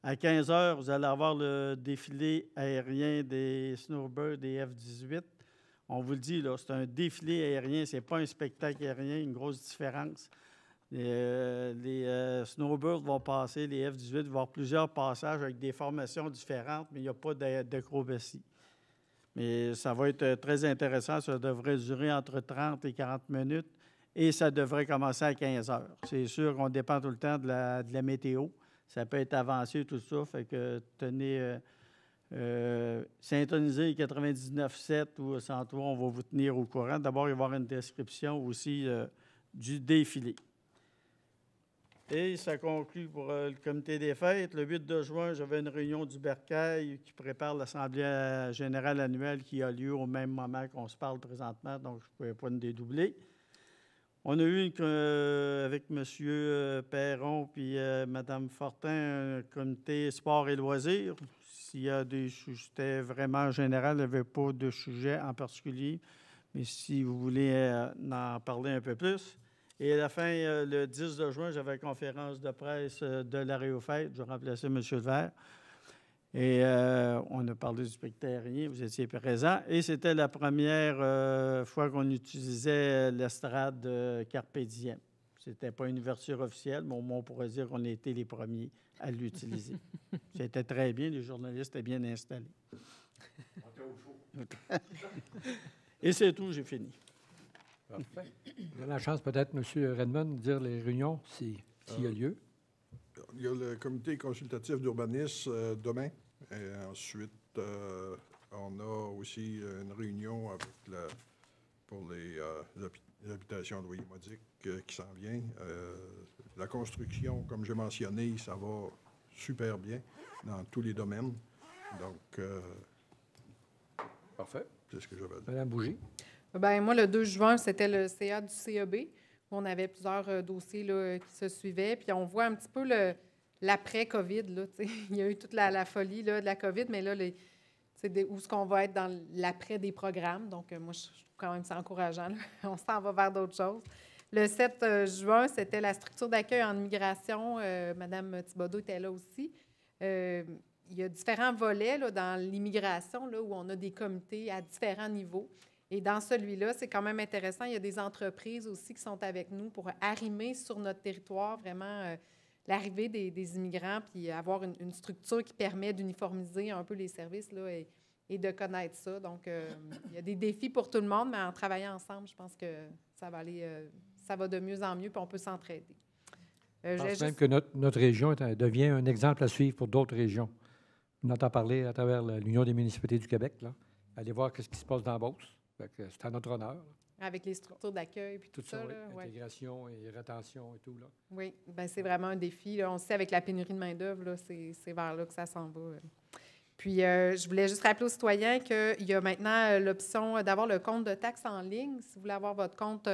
À 15 heures, vous allez avoir le défilé aérien des Snowbirds des F-18. On vous le dit, là, c'est un défilé aérien, ce n'est pas un spectacle aérien, une grosse différence. Les Snowbirds vont passer, les F-18 vont avoir plusieurs passages avec des formations différentes, mais il n'y a pas d'acrobatie. Mais ça va être très intéressant. Ça devrait durer entre 30 et 40 minutes et ça devrait commencer à 15 heures. C'est sûr qu'on dépend tout le temps de la météo. Ça peut être avancé, tout ça. Fait que tenez, syntoniser 99.7 ou 103, on va vous tenir au courant. D'abord, il va y avoir une description aussi du défilé. Et ça conclut pour le comité des fêtes. Le 8 de juin, j'avais une réunion du Bercail qui prépare l'Assemblée générale annuelle qui a lieu au même moment qu'on se parle présentement, donc je ne pouvais pas me dédoubler. On a eu avec M. Perron puis Mme Fortin un comité sport et loisirs. S'il y a des sujets vraiment généraux, il n'y avait pas de sujet en particulier, mais si vous voulez en parler un peu plus. Et à la fin, le 10 de juin, j'avais une conférence de presse de l'arrêt aux fêtes. Je remplaçais M. Levert. Et on a parlé du spectacle aérien. Vous étiez présent. Et c'était la première fois qu'on utilisait l'estrade Carpe Diem. Ce n'était pas une ouverture officielle, mais au moins, on pourrait dire qu'on a été les premiers à l'utiliser. C'était très bien. Les journalistes étaient bien installés. Et c'est tout, j'ai fini. Parfait. Vous avez la chance peut-être, M. Redmond, de dire les réunions, s'il y a lieu. Il y a le comité consultatif d'urbanisme demain. Et ensuite, on a aussi une réunion pour les habitations de loyer modique qui s'en vient. La construction, comme j'ai mentionné, ça va super bien dans tous les domaines. Donc, Parfait. C'est ce que j'avais dit. Madame Bougie. Bien, moi, le 2 juin, c'était le CA du CEB, où on avait plusieurs dossiers là, qui se suivaient. Puis on voit un petit peu l'après-COVID. Là, tu sais. Il y a eu toute la folie là, de la COVID, mais là, où est-ce qu'on va être dans l'après des programmes. Donc, moi, je trouve quand même ça encourageant. Là. On s'en va vers d'autres choses. Le 7 juin, c'était la structure d'accueil en immigration. Madame Thibodeau était là aussi. Il y a différents volets là, dans l'immigration là, où on a des comités à différents niveaux. Et dans celui-là, c'est quand même intéressant. Il y a des entreprises aussi qui sont avec nous pour arrimer sur notre territoire vraiment l'arrivée des immigrants, puis avoir une structure qui permet d'uniformiser un peu les services là, et de connaître ça. Donc, il y a des défis pour tout le monde, mais en travaillant ensemble, je pense que ça va aller, ça va de mieux en mieux, puis on peut s'entraider. Je pense même que notre région devient un exemple à suivre pour d'autres régions. On entend parler à travers l'Union des municipalités du Québec. Là. Allez voir ce qui se passe dans la Beauce. C'est à notre honneur. Avec les structures d'accueil puis tout ça. Oui. Là, intégration et rétention et tout. Là. Oui, bien, c'est vraiment un défi. Là. On sait avec la pénurie de main-d'œuvre, c'est vers là que ça s'en va. Puis, je voulais juste rappeler aux citoyens qu'il y a maintenant l'option d'avoir le compte de taxes en ligne. Si vous voulez avoir votre compte,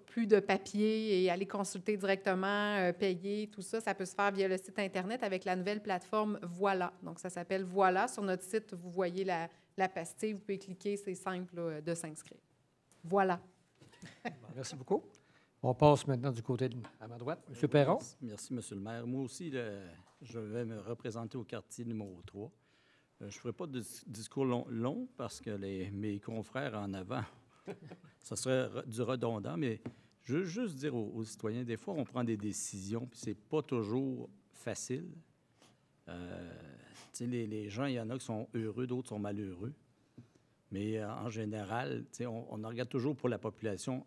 plus de papier et aller consulter directement, payer, tout ça, ça peut se faire via le site Internet avec la nouvelle plateforme Voilà. Donc, ça s'appelle Voilà. Sur notre site, vous voyez la pastille. Vous pouvez cliquer. C'est simple là, de s'inscrire. Voilà. Merci beaucoup. On passe maintenant du côté à ma droite. M. Perron. Merci, M. le maire. Moi aussi, je vais me représenter au quartier numéro 3. Je ne ferai pas de discours long parce que mes confrères en avant, ça serait du redondant, mais je veux juste dire aux citoyens, des fois, on prend des décisions, puis c'est pas toujours facile. Les gens, il y en a qui sont heureux, d'autres sont malheureux. Mais en général, on regarde toujours pour la population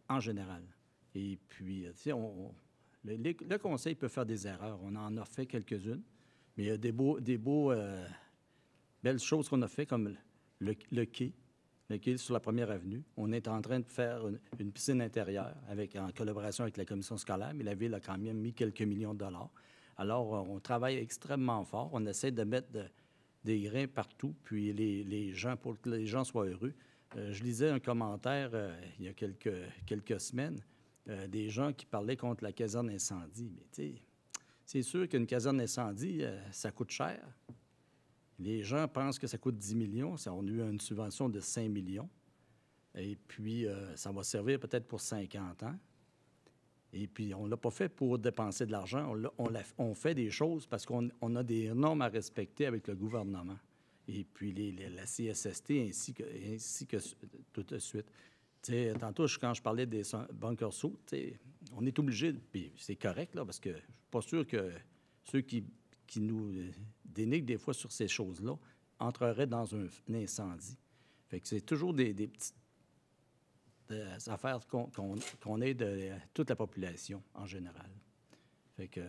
en général. Et puis, le conseil peut faire des erreurs. On en a fait quelques-unes, mais il y a des belles choses qu'on a fait, comme le quai sur la 1er avenue. On est en train de faire une piscine intérieure en collaboration avec la commission scolaire, mais la Ville a quand même mis quelques millions de dollars. Alors, on travaille extrêmement fort. On essaie de mettre des grains partout, puis les gens, pour que les gens soient heureux. Je lisais un commentaire il y a quelques semaines, des gens qui parlaient contre la caserne incendie. Mais tu sais, c'est sûr qu'une caserne incendie, ça coûte cher. Les gens pensent que ça coûte 10 millions. On a eu une subvention de 5 millions. Et puis, ça va servir peut-être pour 50 ans. Et puis, on ne l'a pas fait pour dépenser de l'argent. On fait des choses parce qu'on a des normes à respecter avec le gouvernement. Et puis, la CSST ainsi que tout de suite. T'sais, tantôt, quand je parlais des bunkers sauts, on est obligé, puis c'est correct, là, parce que je ne suis pas sûr que ceux qui nous dénigrent des fois sur ces choses-là entreraient dans un incendie. Fait que c'est toujours des petites affaires qu'on aide toute la population en général. Fait que,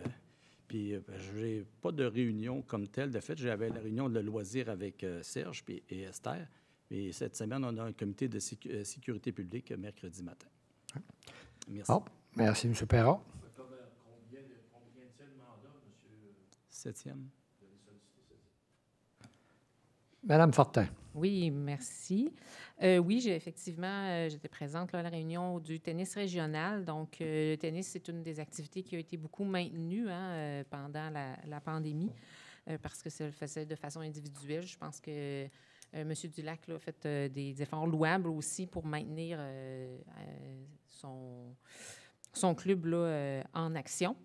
puis, je n'ai pas de réunion comme telle. De fait, j'avais la réunion de loisirs avec Serge et Esther. Et cette semaine, on a un comité de sécurité publique mercredi matin. Merci. Oh, merci, M. Perron. Combien de mandats, M. 7e? Madame Fortin. Oui, merci. Oui, j'étais présente là, à la réunion du tennis régional. Donc, le tennis, c'est une des activités qui a été beaucoup maintenue pendant la pandémie parce que ça le faisait de façon individuelle. Je pense que M. Dulac là, a fait des efforts louables aussi pour maintenir son club là, en action.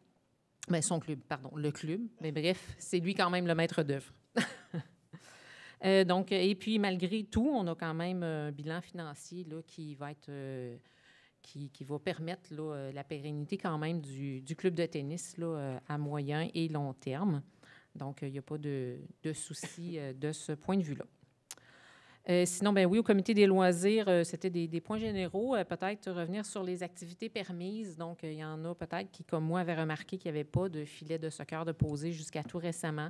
Bien, son club, pardon, le club. Mais bref, c'est lui quand même le maître d'œuvre. Donc, et puis, malgré tout, on a quand même un bilan financier là, qui va être qui va permettre là, la pérennité quand même du club de tennis là, à moyen et long terme. Donc, il n'y a pas de souci de ce point de vue-là. Sinon, bien oui, au comité des loisirs, c'était des points généraux. Peut-être revenir sur les activités permises. Donc, il y en a peut-être qui, comme moi, avaient remarqué qu'il n'y avait pas de filet de soccer de poser jusqu'à tout récemment.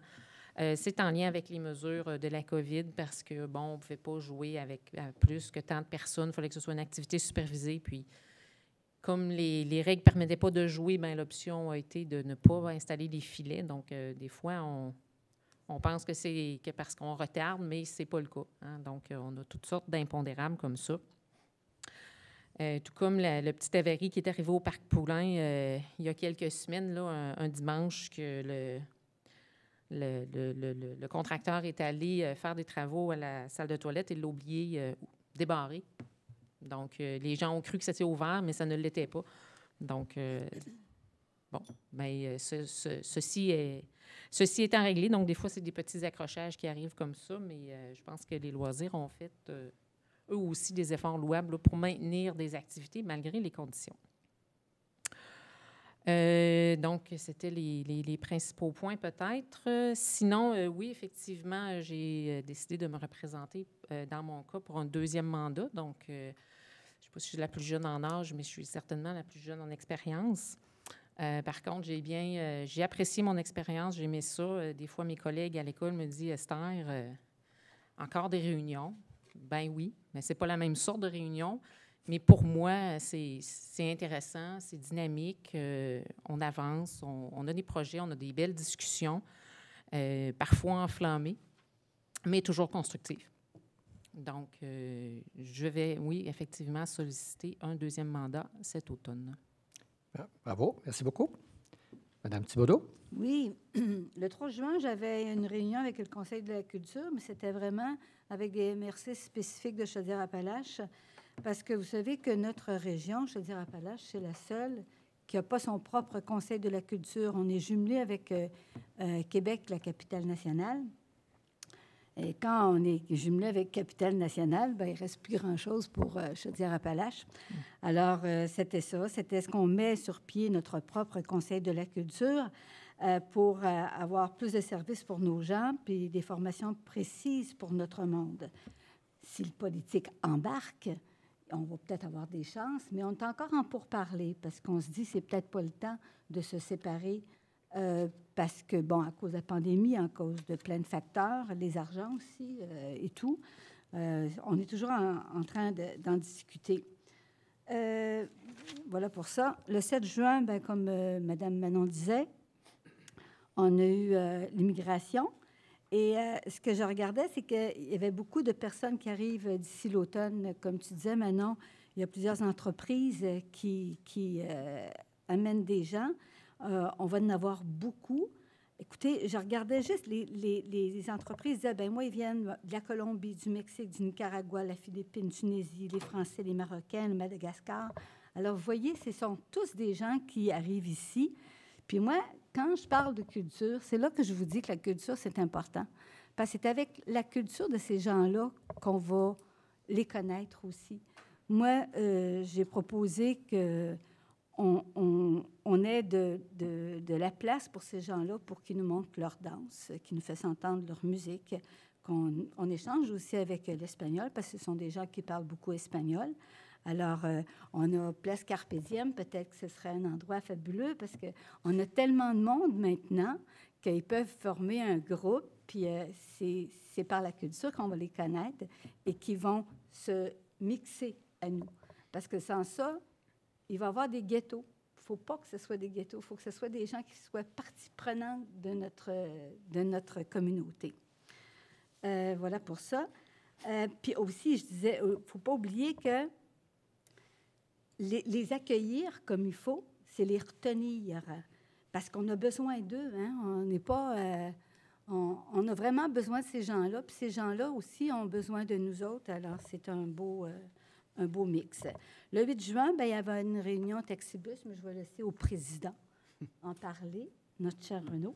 C'est en lien avec les mesures de la COVID parce que, bon, on ne pouvait pas jouer avec plus que tant de personnes. Il fallait que ce soit une activité supervisée. Puis, comme les règles ne permettaient pas de jouer, bien, l'option a été de ne pas installer des filets. Donc, des fois, On pense que c'est que parce qu'on retarde, mais ce n'est pas le cas. Hein. Donc, on a toutes sortes d'impondérables comme ça. Tout comme le petit avarie qui est arrivé au Parc Poulain il y a quelques semaines, là, un dimanche, que le contracteur est allé faire des travaux à la salle de toilette et l'a oublié débarré. Donc, les gens ont cru que c'était ouvert, mais ça ne l'était pas. Donc, bon, bien, ceci étant réglé, donc des fois, c'est des petits accrochages qui arrivent comme ça, mais je pense que les loisirs ont fait, eux aussi, des efforts louables là, pour maintenir des activités malgré les conditions. Donc, c'était les principaux points peut-être. Sinon, oui, effectivement, j'ai décidé de me représenter dans mon cas pour un deuxième mandat. Donc, je ne sais pas si je suis la plus jeune en âge, mais je suis certainement la plus jeune en expérience. Par contre, j'ai apprécié mon expérience, j'ai aimé ça. Des fois, mes collègues à l'école me disent « Esther, encore des réunions? » Ben oui, mais ce n'est pas la même sorte de réunion. Mais pour moi, c'est intéressant, c'est dynamique, on avance, on a des projets, on a des belles discussions, parfois enflammées, mais toujours constructives. Donc, je vais, oui, effectivement, solliciter un deuxième mandat cet automne. Bravo, merci beaucoup. Madame Thibodeau? Oui, le 3 juin, j'avais une réunion avec le Conseil de la culture, mais c'était vraiment avec des MRC spécifiques de Chaudière-Appalaches, parce que vous savez que notre région, Chaudière-Appalaches, c'est la seule qui n'a pas son propre Conseil de la culture. On est jumelé avec Québec, la capitale nationale. Et quand on est jumelé avec capitale nationale, bien, il ne reste plus grand-chose pour Chaudière-Appalaches. Alors, c'était ça. C'était est-ce qu'on met sur pied notre propre Conseil de la culture pour avoir plus de services pour nos gens, puis des formations précises pour notre monde. Si le politique embarque, on va peut-être avoir des chances, mais on est encore en pourparlers parce qu'on se dit que c'est peut-être pas le temps de se séparer parce que, bon, à cause de la pandémie, à cause de plein de facteurs, les argents aussi et tout, on est toujours en train d'en discuter. Voilà pour ça. Le 7 juin, bien, comme Mme Manon disait, on a eu l'immigration. Et ce que je regardais, c'est qu'il y avait beaucoup de personnes qui arrivent d'ici l'automne. Comme tu disais, Manon, il y a plusieurs entreprises qui amènent des gens. On va en avoir beaucoup. Écoutez, je regardais juste les entreprises disaient, ben moi, ils viennent de la Colombie, du Mexique, du Nicaragua, la Philippine, Tunisie, les Français, les Marocains, le Madagascar. Alors, vous voyez, ce sont tous des gens qui arrivent ici. Puis moi, quand je parle de culture, c'est là que je vous dis que la culture, c'est important. Parce que c'est avec la culture de ces gens-là qu'on va les connaître aussi. Moi, j'ai proposé qu'on ait de la place pour ces gens-là pour qu'ils nous montrent leur danse, qu'ils nous fassent entendre leur musique, qu'on échange aussi avec l'espagnol, parce que ce sont des gens qui parlent beaucoup espagnol. Alors, on a Place Carpe Diem, peut-être que ce serait un endroit fabuleux parce qu'on a tellement de monde maintenant qu'ils peuvent former un groupe, puis c'est par la culture qu'on va les connaître et qu'ils vont se mixer à nous. Parce que sans ça, il va y avoir des ghettos. Il ne faut pas que ce soit des ghettos, il faut que ce soit des gens qui soient partie prenante de notre communauté. Voilà pour ça. Puis aussi, je disais, il ne faut pas oublier que les accueillir comme il faut, c'est les retenir, parce qu'on a besoin d'eux. Hein? On n'est pas... on a vraiment besoin de ces gens-là, puis ces gens-là aussi ont besoin de nous autres. Alors, c'est un beau mix. Le 8 juin, bien, il y avait une réunion Taxibus, mais je vais laisser au président en parler, notre cher Renaud.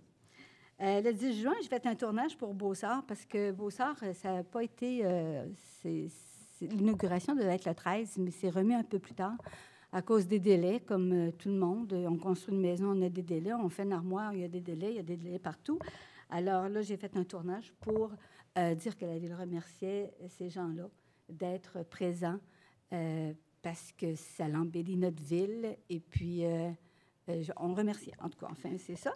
Le 10 juin, j'ai fait un tournage pour Beausart, parce que Beausart, ça n'a pas été... l'inauguration devait être le 13, mais c'est remis un peu plus tard à cause des délais, comme tout le monde. On construit une maison, on a des délais. On fait une armoire, il y a des délais partout. Alors là, j'ai fait un tournage pour dire que la Ville remerciait ces gens-là d'être présents parce que ça l'embellit notre ville. Et puis, on remercie. En tout cas, enfin, c'est ça.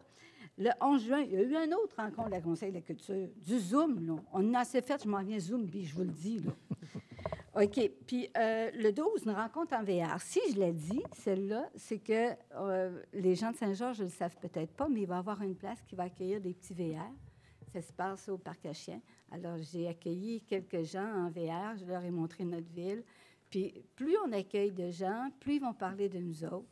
Le 11 juin, il y a eu une autre rencontre de la Conseil de la culture, du Zoom. Là. On en a assez fait, je m'en viens Zoom, puis je vous le dis. Là. OK. Puis le 12, une rencontre en VR. Si je l'ai dit, celle-là, c'est que les gens de Saint-Georges ne le savent peut-être pas, mais il va y avoir une place qui va accueillir des petits VR. ça se passe au Parc à Chiens. Alors, j'ai accueilli quelques gens en VR. Je leur ai montré notre ville. Puis, plus on accueille de gens, plus ils vont parler de nous autres.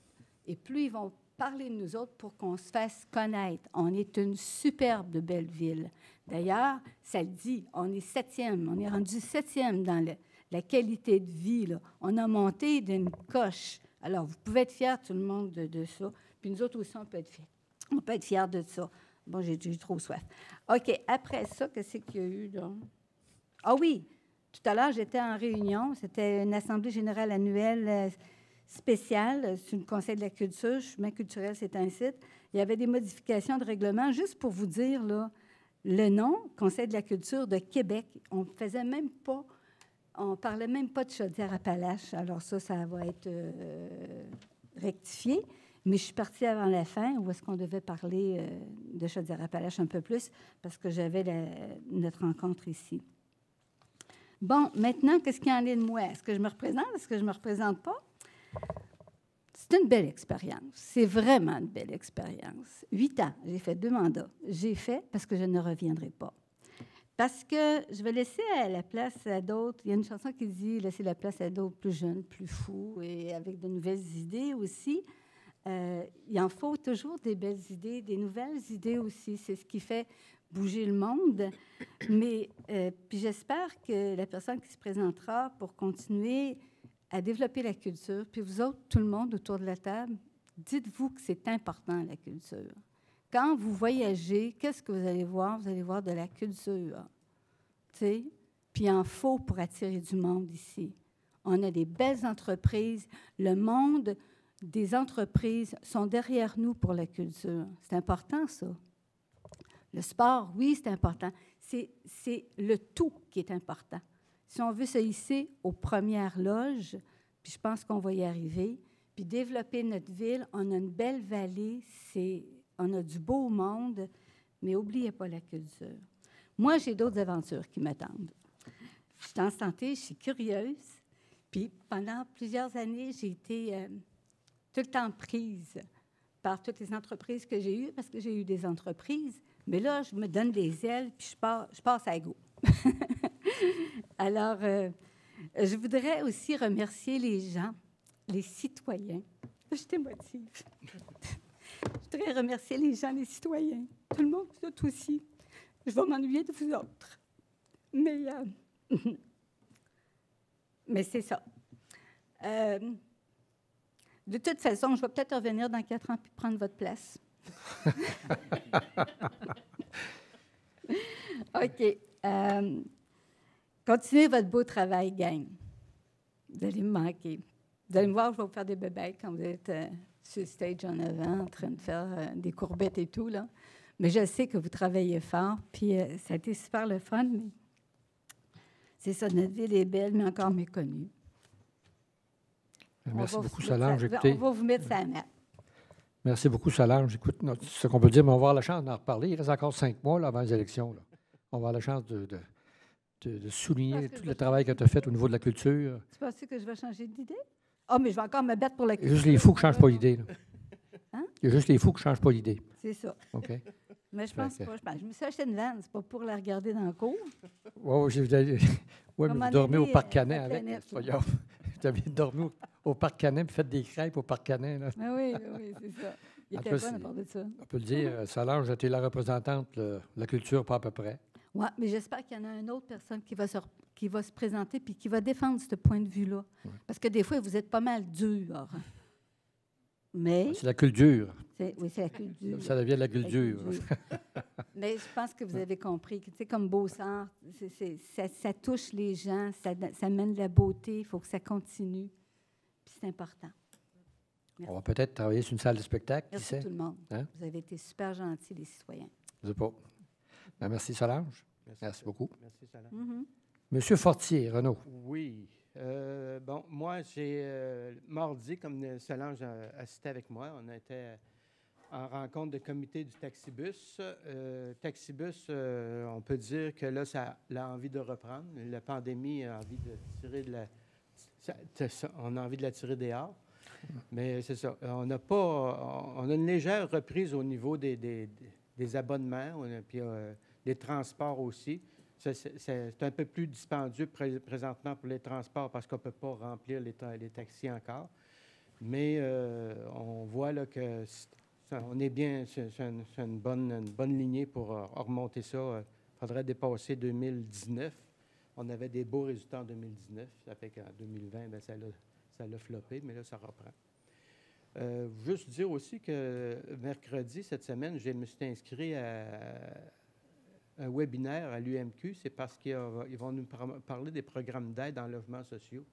Et plus ils vont parler de nous autres pour qu'on se fasse connaître. On est une superbe de belle ville. D'ailleurs, ça le dit, on est 7e. On est rendu 7e dans la qualité de vie, là. On a monté d'une coche. Alors, vous pouvez être fiers, tout le monde, de ça. Puis nous autres aussi, on peut être fiers. On peut être fiers de ça. Bon, j'ai trop soif. OK, après ça, qu'est-ce qu'il y a eu, là? Ah oui, tout à l'heure, j'étais en réunion. C'était une assemblée générale annuelle spéciale sur le Conseil de la culture. Chemin culturel, c'est un site. Il y avait des modifications de règlement. Juste pour vous dire, là, le nom, Conseil de la culture de Québec, on faisait même pas... On ne parlait même pas de Chaudière-Appalaches. Alors ça va être rectifié. Mais je suis partie avant la fin, où est-ce qu'on devait parler de Chaudière-Appalaches un peu plus, parce que j'avais notre rencontre ici. Bon, maintenant, qu'est-ce qu'il y en est de moi? Est-ce que je me représente? Est-ce que je ne me représente pas? C'est une belle expérience. C'est vraiment une belle expérience. 8 ans, j'ai fait 2 mandats. J'ai fait parce que je ne reviendrai pas. Parce que je vais laisser la place à d'autres. Il y a une chanson qui dit « Laisser la place à d'autres plus jeunes, plus fous et avec de nouvelles idées aussi ». Il en faut toujours des belles idées, des nouvelles idées aussi. C'est ce qui fait bouger le monde. Mais puis j'espère que la personne qui se présentera pour continuer à développer la culture, puis vous autres, tout le monde autour de la table, dites-vous que c'est important, la culture. Quand vous voyagez, qu'est-ce que vous allez voir? Vous allez voir de la culture. Tu sais? Puis il en faut pour attirer du monde ici. On a des belles entreprises. Le monde des entreprises sont derrière nous pour la culture. C'est important, ça. Le sport, oui, c'est important. C'est le tout qui est important. Si on veut se hisser aux premières loges, puis je pense qu'on va y arriver, puis développer notre ville, on a une belle vallée, on a du beau monde, mais n'oubliez pas la culture. Moi, j'ai d'autres aventures qui m'attendent. Je suis en santé, je suis curieuse, puis pendant plusieurs années, j'ai été tout le temps prise par toutes les entreprises que j'ai eues, parce que j'ai eu des entreprises, mais là, je me donne des ailes, puis je passe à go. Alors, je voudrais aussi remercier les gens, les citoyens. Je t'émotive. Je voudrais remercier les gens, les citoyens. Tout le monde, vous autres aussi. Je vais m'ennuyer de vous autres. Mais c'est ça. De toute façon, je vais peut-être revenir dans 4 ans puis prendre votre place. OK. Continuez votre beau travail, gang. Vous allez me manquer. Vous allez me voir, je vais vous faire des bébêtes quand vous êtes sur le stage en avant, en train de faire des courbettes et tout, là. Mais je sais que vous travaillez fort, puis ça a été super le fun, mais c'est ça, notre ville est belle, mais encore méconnue. Merci beaucoup, Solange. Écoutez, on va vous mettre ça à mettre. Merci beaucoup, Solange. Écoute, ce qu'on peut dire, mais on va avoir la chance d'en reparler. Il reste encore 5 mois là, avant les élections. Là. On va avoir la chance de souligner tout le travail que tu as fait au niveau de la culture. Tu penses que je vais changer d'idée? Ah, mais je vais encore me battre pour la culture. Il y a juste les fous qui ne changent pas d'idée. Hein? Il y a juste les fous qui ne changent pas d'idée. C'est ça. OK. Mais je pense pas. Je me suis acheté une vanne, c'est pas pour la regarder dans le cours. Oui, mais vous dormez au Parc Canet avec. C'est pas grave. Vous avez dormi au Parc Canet et fait des crêpes au Parc Canet. Là. Oui, c'est ça. Il était bon à part de ça. On peut le dire, Solange, tu es la représentante de la culture, pas à peu près. Oui, mais j'espère qu'il y en a une autre personne qui va se présenter puis qui va défendre ce point de vue-là. Ouais. Parce que des fois, vous êtes pas mal dur. Mais... C'est la culture. Oui, c'est la culture. Ça devient la culture. Mais je pense que vous avez compris que, tu sais, comme Beaussart, ça touche les gens, ça mène de la beauté, il faut que ça continue. Puis c'est important. Merci. On va peut-être travailler sur une salle de spectacle. Merci tout le monde. Hein? Vous avez été super gentils, les citoyens. Je ne sais pas. Ben, merci, Solange. Merci beaucoup. Merci, Solange. Monsieur Fortier, Renaud. Oui. Bon, moi, j'ai mardi, comme Solange a assisté avec moi, on était en rencontre de comité du Taxibus. Taxibus, on peut dire que là, ça a envie de reprendre. La pandémie a envie de tirer on a envie de la tirer dehors. Mais c'est ça. On a une légère reprise au niveau des abonnements. Puis Les transports aussi. C'est un peu plus dispendieux présentement pour les transports parce qu'on ne peut pas remplir les taxis encore. Mais on voit là, que on est bien, c'est une bonne lignée pour remonter ça. Il faudrait dépasser 2019. On avait des beaux résultats en 2019. Ça fait qu'en 2020, bien, ça l'a floppé, mais là, ça reprend. Juste dire aussi que mercredi, cette semaine, je me suis inscrit à un webinaire à l'UMQ. C'est parce qu'ils vont nous parler des programmes d'aide en logements sociaux.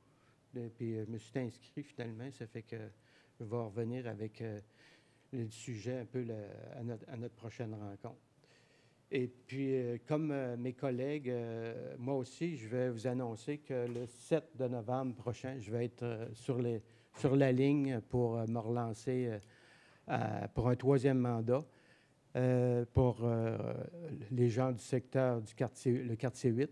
Puis je me suis inscrit finalement. Ça fait que je vais revenir avec le sujet un peu à notre prochaine rencontre. Et puis, comme mes collègues, moi aussi, je vais vous annoncer que le 7 de novembre prochain, je vais être sur la ligne pour me relancer pour un 3e mandat pour les gens du secteur du quartier, le quartier 8.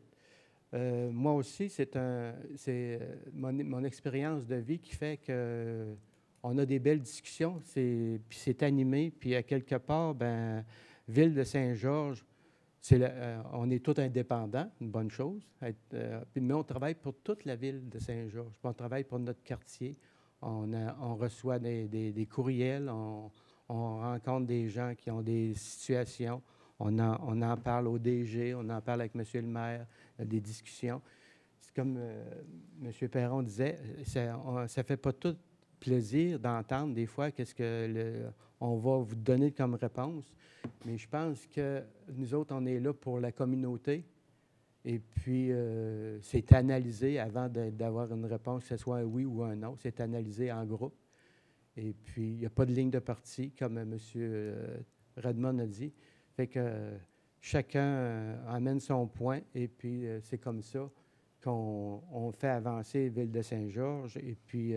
Moi aussi, c'est mon expérience de vie qui fait que on a des belles discussions, puis c'est animé, puis à quelque part, ben, Ville de Saint-Georges, on est tous indépendants, une bonne chose, mais on travaille pour toute la Ville de Saint-Georges, on travaille pour notre quartier, on reçoit des courriels, on rencontre des gens qui ont des situations, on en parle au DG, on en parle avec M. le maire, des discussions. C'est comme M. Perron disait, ça ne fait pas tout plaisir d'entendre des fois qu'est-ce que on va vous donner comme réponse. Mais je pense que nous autres, on est là pour la communauté. Et puis, c'est analysé avant d'avoir une réponse, que ce soit un oui ou un non. C'est analysé en groupe. Et puis, il n'y a pas de ligne de parti, comme M. Redmond a dit. Fait que chacun amène son point. Et puis, c'est comme ça qu'on fait avancer Ville de Saint-Georges. Et puis,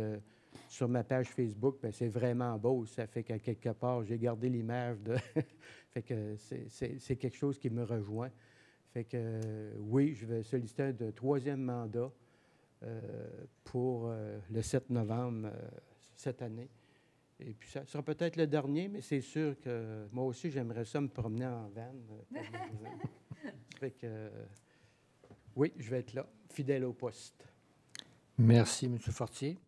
sur ma page Facebook, bien, c'est vraiment beau. Ça fait qu'à quelque part, j'ai gardé l'image de... fait que c'est quelque chose qui me rejoint. Fait que oui, je vais solliciter un 3e mandat pour le 7 novembre cette année. Et puis, ça sera peut-être le dernier, mais c'est sûr que moi aussi, j'aimerais ça me promener en van. Fait que oui, je vais être là, fidèle au poste. Merci, M. Fortier.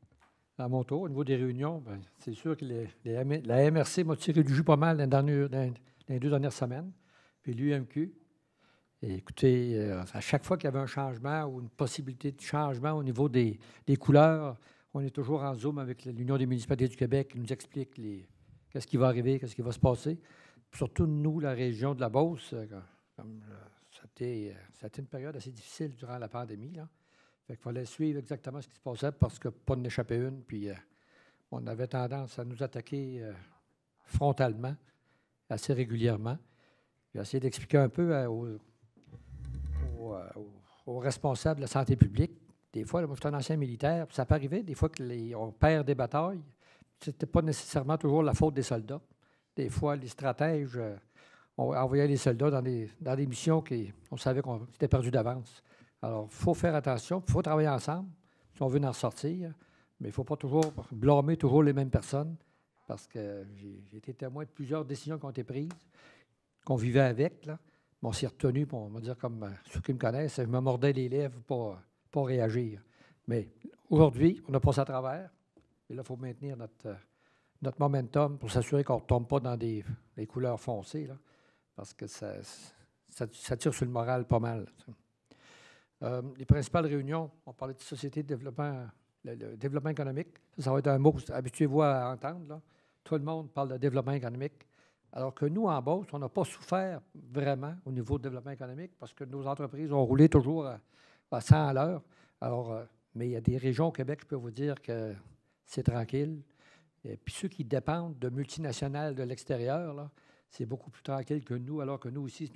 À mon tour, au niveau des réunions, bien, c'est sûr que la MRC m'a tiré du jus pas mal dans les 2 dernières semaines. Puis l'UMQ. Et écoutez, à chaque fois qu'il y avait un changement ou une possibilité de changement au niveau des couleurs, on est toujours en Zoom avec l'Union des municipalités du Québec qui nous explique qu'est-ce qui va arriver, qu'est-ce qui va se passer. Puis surtout, nous, la région de la Beauce, c'était une période assez difficile durant la pandémie, là. Fait qu'il fallait suivre exactement ce qui se passait parce que pas de échapper une. Puis on avait tendance à nous attaquer frontalement, assez régulièrement. J'ai essayé d'expliquer un peu aux responsables de la santé publique. Des fois, là, moi, je suis un ancien militaire, puis ça peut arriver des fois qu'on perd des batailles. Ce n'était pas nécessairement toujours la faute des soldats. Des fois, les stratèges ont envoyé les soldats dans des missions qu'on savait qu'on était perdu d'avance. Alors, il faut faire attention, il faut travailler ensemble si on veut en sortir, mais il ne faut pas toujours blâmer toujours les mêmes personnes parce que j'ai été témoin de plusieurs décisions qui ont été prises, qu'on vivait avec, là. On s'est retenu, on va dire comme ceux qui me connaissent, je me mordais les lèvres pour pas réagir. Mais aujourd'hui, on a passé à travers. Et là, il faut maintenir notre momentum pour s'assurer qu'on ne retombe pas dans des couleurs foncées, là, parce que ça tire sur le moral pas mal. Les principales réunions, on parlait de société de développement, le développement économique. Ça va être un mot, habituez-vous à entendre, là. Tout le monde parle de développement économique. Alors que nous, en Beauce, on n'a pas souffert vraiment au niveau du développement économique parce que nos entreprises ont roulé toujours à 100 à l'heure. Alors, mais il y a des régions au Québec, je peux vous dire que c'est tranquille. Et puis ceux qui dépendent de multinationales de l'extérieur, là, c'est beaucoup plus tranquille que nous, alors que nous aussi,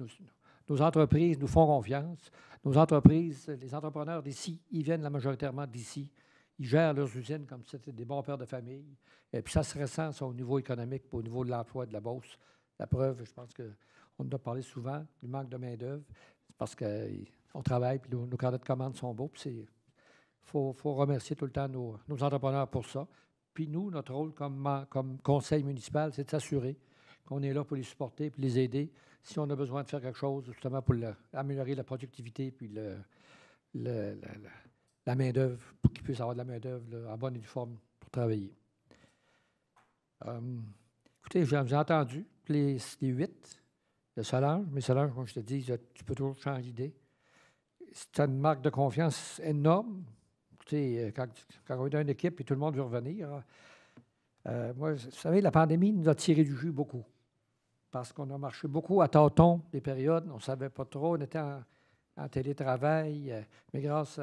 nos entreprises nous font confiance. Nos entreprises, les entrepreneurs d'ici, ils viennent majoritairement d'ici. Ils gèrent leurs usines comme si c'était des bons pères de famille. Et puis ça se ressent ça, au niveau économique, au niveau de l'emploi de la Beauce. La preuve, je pense qu'on en a parlé souvent, du manque de main-d'œuvre. C'est parce qu'on travaille, puis nos carnets de commandes sont beaux. Puis il faut remercier tout le temps nos entrepreneurs pour ça. Puis nous, notre rôle comme conseil municipal, c'est de s'assurer qu'on est là pour les supporter puis les aider si on a besoin de faire quelque chose, justement, pour améliorer la productivité puis la main-d'œuvre, pour qu'ils puissent avoir de la main-d'œuvre en bonne et due forme pour travailler. Écoutez, j'ai entendu les 8 de Solange, mais Solange, comme je te dis, tu peux toujours changer d'idée. C'est une marque de confiance énorme. Écoutez, quand on est dans une équipe et tout le monde veut revenir, moi, vous savez, la pandémie nous a tiré du jus beaucoup parce qu'on a marché beaucoup à tâtons des périodes. On ne savait pas trop. On était en télétravail, mais grâce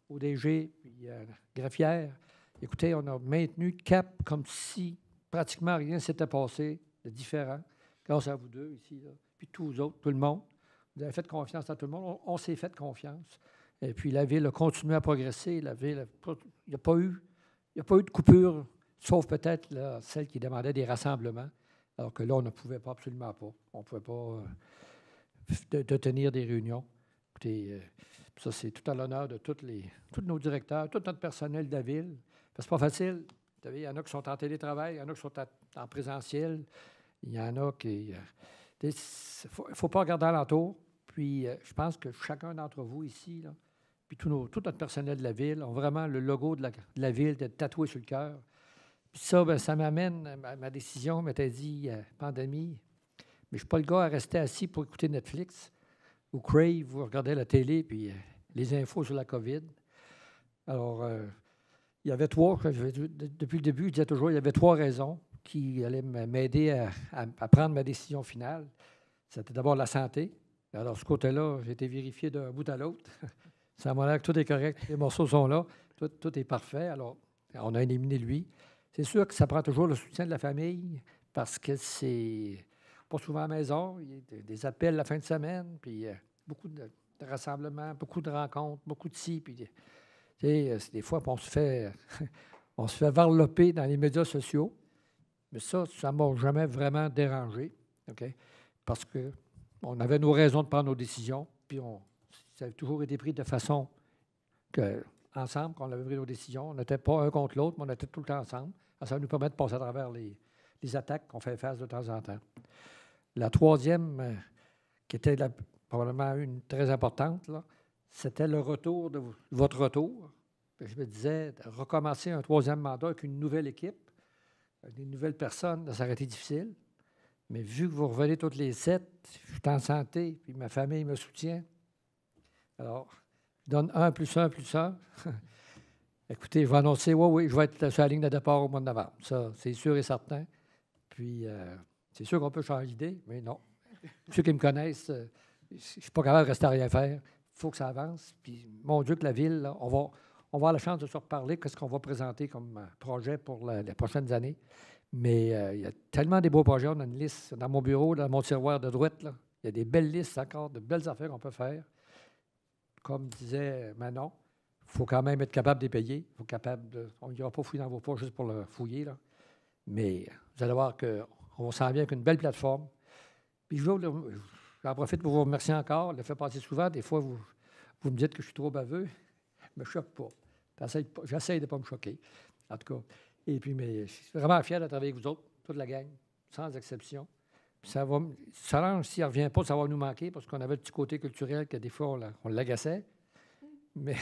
au DG et greffière, écoutez, on a maintenu le cap comme si pratiquement rien ne s'était passé de différent, grâce à vous deux ici, là, puis tous vous autres, tout le monde. Vous avez fait confiance à tout le monde. On s'est fait confiance. Et puis la Ville a continué à progresser. La Ville, il n'y a pas eu de coupure, sauf peut-être là, celle qui demandait des rassemblements, alors que là, on ne pouvait pas, absolument pas. On ne pouvait pas de tenir des réunions. Écoutez, ça, c'est tout à l'honneur de tous nos directeurs, tout notre personnel de la Ville. Parce que c'est pas facile. Vous savez, il y en a qui sont en télétravail, il y en a qui sont en présentiel, il y en a qui... Il ne faut pas regarder alentour. Puis, je pense que chacun d'entre vous ici, là, puis tout notre personnel de la Ville, ont vraiment le logo de la Ville tatoué sur le cœur. Puis ça, bien, ça m'amène, ma décision m'était dit, pandémie, mais je ne suis pas le gars à rester assis pour écouter Netflix ou Crave, ou regarder la télé, puis les infos sur la COVID. Alors, il y avait depuis le début, je disais toujours, il y avait 3 raisons qui allaient m'aider à prendre ma décision finale. C'était d'abord la santé. Alors, ce côté-là, j'ai été vérifié d'un bout à l'autre. Ça m'a l'air que tout est correct, les morceaux sont là, tout est parfait. Alors, on a éliminé lui. C'est sûr que ça prend toujours le soutien de la famille parce que c'est pas souvent à la maison. Il y a des appels la fin de semaine, puis beaucoup de rassemblements, beaucoup de rencontres, beaucoup de ci. Puis, des fois, on se fait varloper dans les médias sociaux. Mais ça ne m'a jamais vraiment dérangé. OK? Parce qu'on avait nos raisons de prendre nos décisions, puis ça a toujours été pris de façon ensemble qu'on avait pris nos décisions. On n'était pas un contre l'autre, mais on était tout le temps ensemble. Ça nous permet de passer à travers les attaques qu'on fait face de temps en temps. La troisième, qui était probablement une très importante, là, c'était le retour de votre retour. Je me disais, de recommencer un 3e mandat avec une nouvelle équipe, des nouvelles personnes, ça aurait été difficile. Mais vu que vous revenez toutes les 7, je suis en santé, puis ma famille me soutient. Alors, je donne 1 + 1 + 1. Écoutez, je vais annoncer, oui, je vais être sur la ligne de départ au mois de novembre. Ça, c'est sûr et certain. Puis, c'est sûr qu'on peut changer d'idée, mais non. Ceux qui me connaissent, je ne suis pas capable de rester à rien faire. Il faut que ça avance. Puis, mon Dieu, que la Ville, là, on va avoir la chance de se reparler. Qu'est-ce qu'on va présenter comme projet pour les prochaines années? Mais il y a tellement de beaux projets. On a une liste dans mon bureau, dans mon tiroir de droite. Là. Il y a des belles listes encore, de belles affaires qu'on peut faire. Comme disait Manon, il faut quand même être capable de les payer. On n'ira pas fouiller dans vos poches juste pour le fouiller. Là. Mais vous allez voir qu'on s'en vient avec une belle plateforme. Puis j'en profite pour vous remercier encore. Je le fais passer souvent. Des fois, vous me dites que je suis trop baveux. Je ne me choque pas. J'essaie de ne pas me choquer. En tout cas. Et puis, mais je suis vraiment fier de travailler avec vous autres, toute la gang, sans exception. Puis Solange, s'il ne revient pas, ça va nous manquer parce qu'on avait le petit côté culturel que des fois, on l'agaçait. Mais,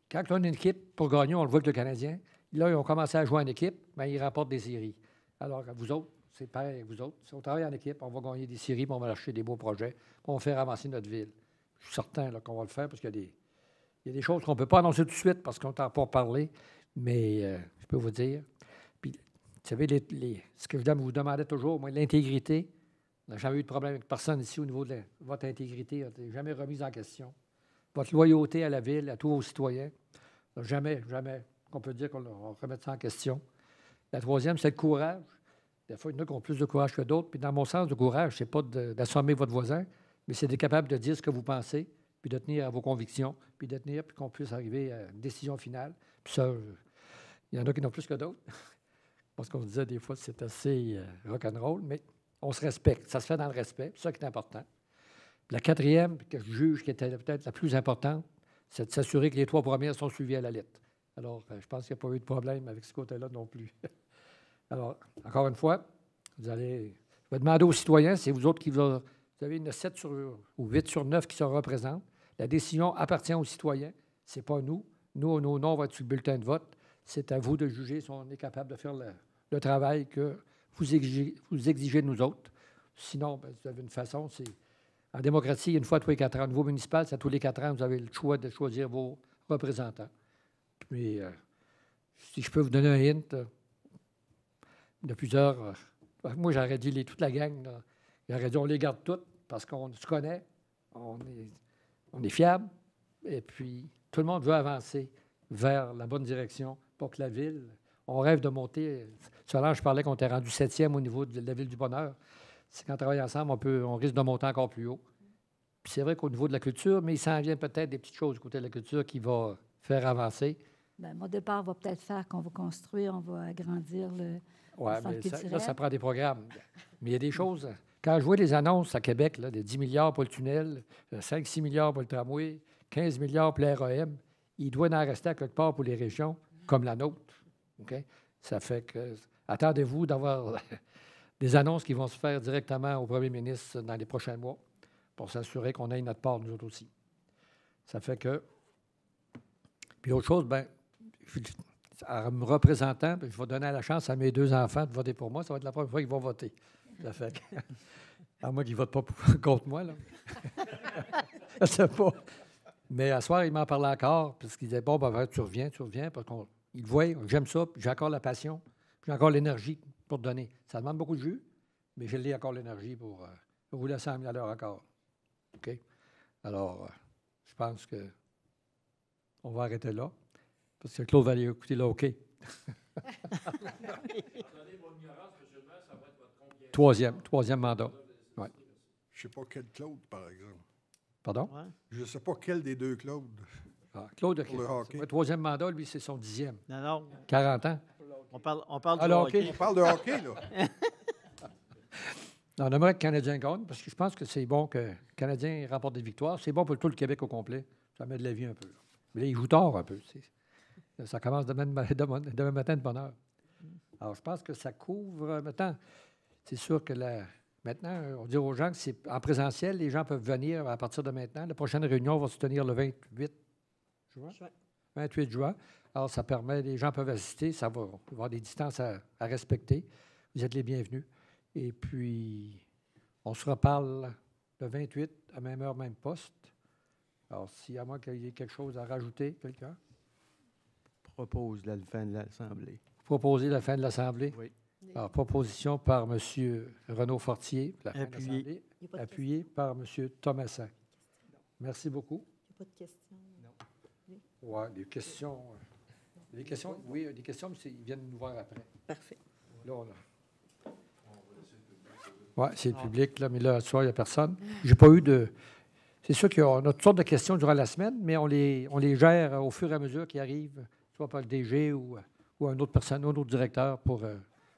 quand on a une équipe pour gagner, on le voit avec le Canadien. Là, ils ont commencé à jouer en équipe, mais ils remportent des séries. Alors, vous autres, c'est pareil avec vous autres. Si on travaille en équipe, on va gagner des séries, puis on va lâcher des beaux projets, puis on va faire avancer notre ville. Je suis certain là, qu'on va le faire parce qu'il y a des choses qu'on ne peut pas annoncer tout de suite parce qu'on n'a pas parlé, mais je peux vous dire. Puis, vous savez, ce que je vous demandais toujours, moi, l'intégrité. On n'a jamais eu de problème avec personne ici au niveau de votre intégrité. Elle n'a jamais remise en question. Votre loyauté à la ville, à tous vos citoyens. Jamais qu'on peut dire qu'on remet ça en question. La troisième, c'est le courage. Des fois, il y en a qui ont plus de courage que d'autres. Puis dans mon sens, le courage, ce n'est pas d'assommer votre voisin, mais c'est d'être capable de dire ce que vous pensez, puis de tenir à vos convictions, puis qu'on puisse arriver à une décision finale. Puis ça, il y en a qui n'ont plus que d'autres. Parce qu'on disait des fois, c'est assez rock'n'roll, mais on se respecte. Ça se fait dans le respect. C'est ça qui est important. Puis la quatrième, que je juge qui était peut-être la plus importante, c'est de s'assurer que les 3 premières sont suivies à la lettre. Alors, je pense qu'il n'y a pas eu de problème avec ce côté-là non plus. Alors, encore une fois, je vais demander aux citoyens, c'est vous autres qui vous avez une 7 ou 8 sur 9 qui se représentent. La décision appartient aux citoyens, ce n'est pas nous. Nous, nos noms vont être sur le bulletin de vote. C'est à vous de juger si on est capable de faire le travail que vous exigez de nous autres. Sinon, bien, vous avez une façon, c'est... En démocratie, une fois tous les 4 ans. Au niveau municipal, c'est à tous les 4 ans, vous avez le choix de choisir vos représentants. Mais si je peux vous donner un hint, de plusieurs... moi, j'aurais dit toute la gang, là, j'aurais dit on les garde toutes parce qu'on se connaît, on est fiable, et puis tout le monde veut avancer vers la bonne direction pour que la ville... On rêve de monter... Solange, je parlais qu'on était rendu 7e au niveau de la Ville du Bonheur. C'est qu'en travaillant ensemble, on risque de monter encore plus haut. Puis c'est vrai qu'au niveau de la culture, mais il s'en vient peut-être des petites choses du côté de la culture qui vont faire avancer. Bien, mon départ va peut-être faire qu'on va construire, on va agrandir le centre mais culturel. ça prend des programmes. Mais il y a des choses... Quand je vois les annonces à Québec, là, de 10 milliards pour le tunnel, 5-6 milliards pour le tramway, 15 milliards pour l'REM, il doit en rester à quelque part pour les régions comme la nôtre. OK? Ça fait que... Attendez-vous d'avoir des annonces qui vont se faire directement au premier ministre dans les prochains mois pour s'assurer qu'on ait notre part, nous autres aussi. Ça fait que... Puis l'autre chose, bien, en me représentant, je vais donner la chance à mes 2 enfants de voter pour moi. Ça va être la première fois qu'ils vont voter. Ça fait que... À moi qu'ils ne votent pas contre moi, là. Je ne sais pas. Mais à soir, il m'en parlait encore, parce qu'il disait, bon, ben, tu reviens, parce qu'il voit, j'aime ça, puis j'ai encore la passion, puis j'ai encore l'énergie pour te donner. Ça demande beaucoup de jus, mais j'ai encore l'énergie pour rouler à 100 000 à l'heure encore. OK? Alors, je pense que on va arrêter là, parce que Claude va aller écouter le hockey. Troisième mandat. Ouais. Je ne sais pas quel Claude, par exemple. Pardon? Ouais. Je ne sais pas quel des 2 Claude. Ah, Claude, Pour le hockey. le 3e mandat, lui, c'est son 10e. Non. 40 ans. On parle Ah, du le hockey. hockey. On parle de hockey, là. On aimerait que le Canadien gagne, parce que je pense que c'est bon que le Canadien remporte des victoires. C'est bon pour tout le Québec au complet. Ça met de la vie un peu. Là. Mais là, il joue tard un peu. Ça commence demain matin de bonne heure. Alors, je pense que ça couvre... Maintenant, c'est sûr que maintenant, on dit aux gens que c'est en présentiel, les gens peuvent venir à partir de maintenant. La prochaine réunion va se tenir le 28 juin. 28 juin. Alors, ça permet, les gens peuvent assister, ça va avoir des distances à respecter. Vous êtes les bienvenus. Et puis, on se reparle le 28 à même heure, même poste. Alors, s'il y a moi qu'il y ait quelque chose à rajouter, quelqu'un? Propose la fin de l'Assemblée. Proposer la fin de l'Assemblée? Oui. Alors, proposition par M. Renaud Fortier, la fin de Appuyé. l'Assemblée, appuyée par M. Thomasin. Merci beaucoup. Il n'y a pas de questions. Oui, des questions. Des questions, oui, des questions, mais ils viennent nous voir après. Parfait. Là, on a... Oui, c'est le public, là, mais là, ce soir, il n'y a personne. J'ai pas eu de... C'est sûr qu'on a toutes sortes de questions durant la semaine, mais on les gère au fur et à mesure qu'ils arrivent, soit par le DG ou un autre personne, un autre directeur pour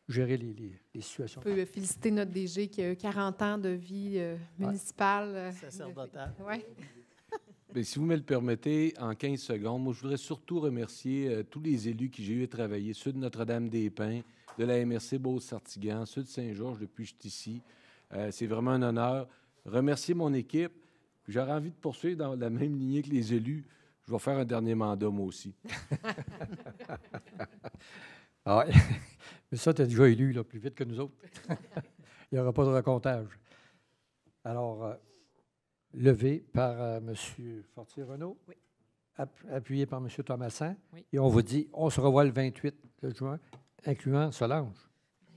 gérer les situations. On peut féliciter notre DG qui a eu 40 ans de vie municipale. Sacerdotale. Oui. Bien, si vous me le permettez, en 15 secondes, moi, je voudrais surtout remercier tous les élus qui j'ai eu à travailler, ceux de Notre-Dame-des-Pins, de la MRC Beauce-Sartigan, ceux de Saint-Georges depuis que je suis ici. C'est vraiment un honneur. Remercier mon équipe. J'aurais envie de poursuivre dans la même lignée que les élus. Je vais faire un dernier mandat, moi aussi. Ah ouais. Mais ça, tu as déjà élu là, plus vite que nous autres. Il n'y aura pas de recomptage. Alors, levé par M. Fortier-Renaud, Oui. Appuyé par M. Thomasin. Oui. Et on vous dit, on se revoit le 28 juin, incluant Solange.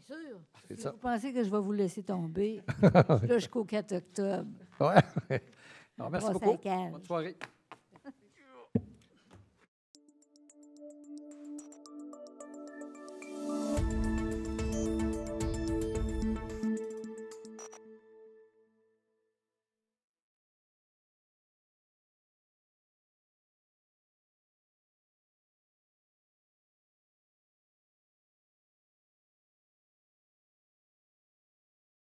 C'est sûr. C'est Si ça. vous pensez que je vais vous laisser tomber, là, jusqu'au 4 octobre. Ouais. Alors, merci Pas beaucoup. 5 ans. Bonne soirée.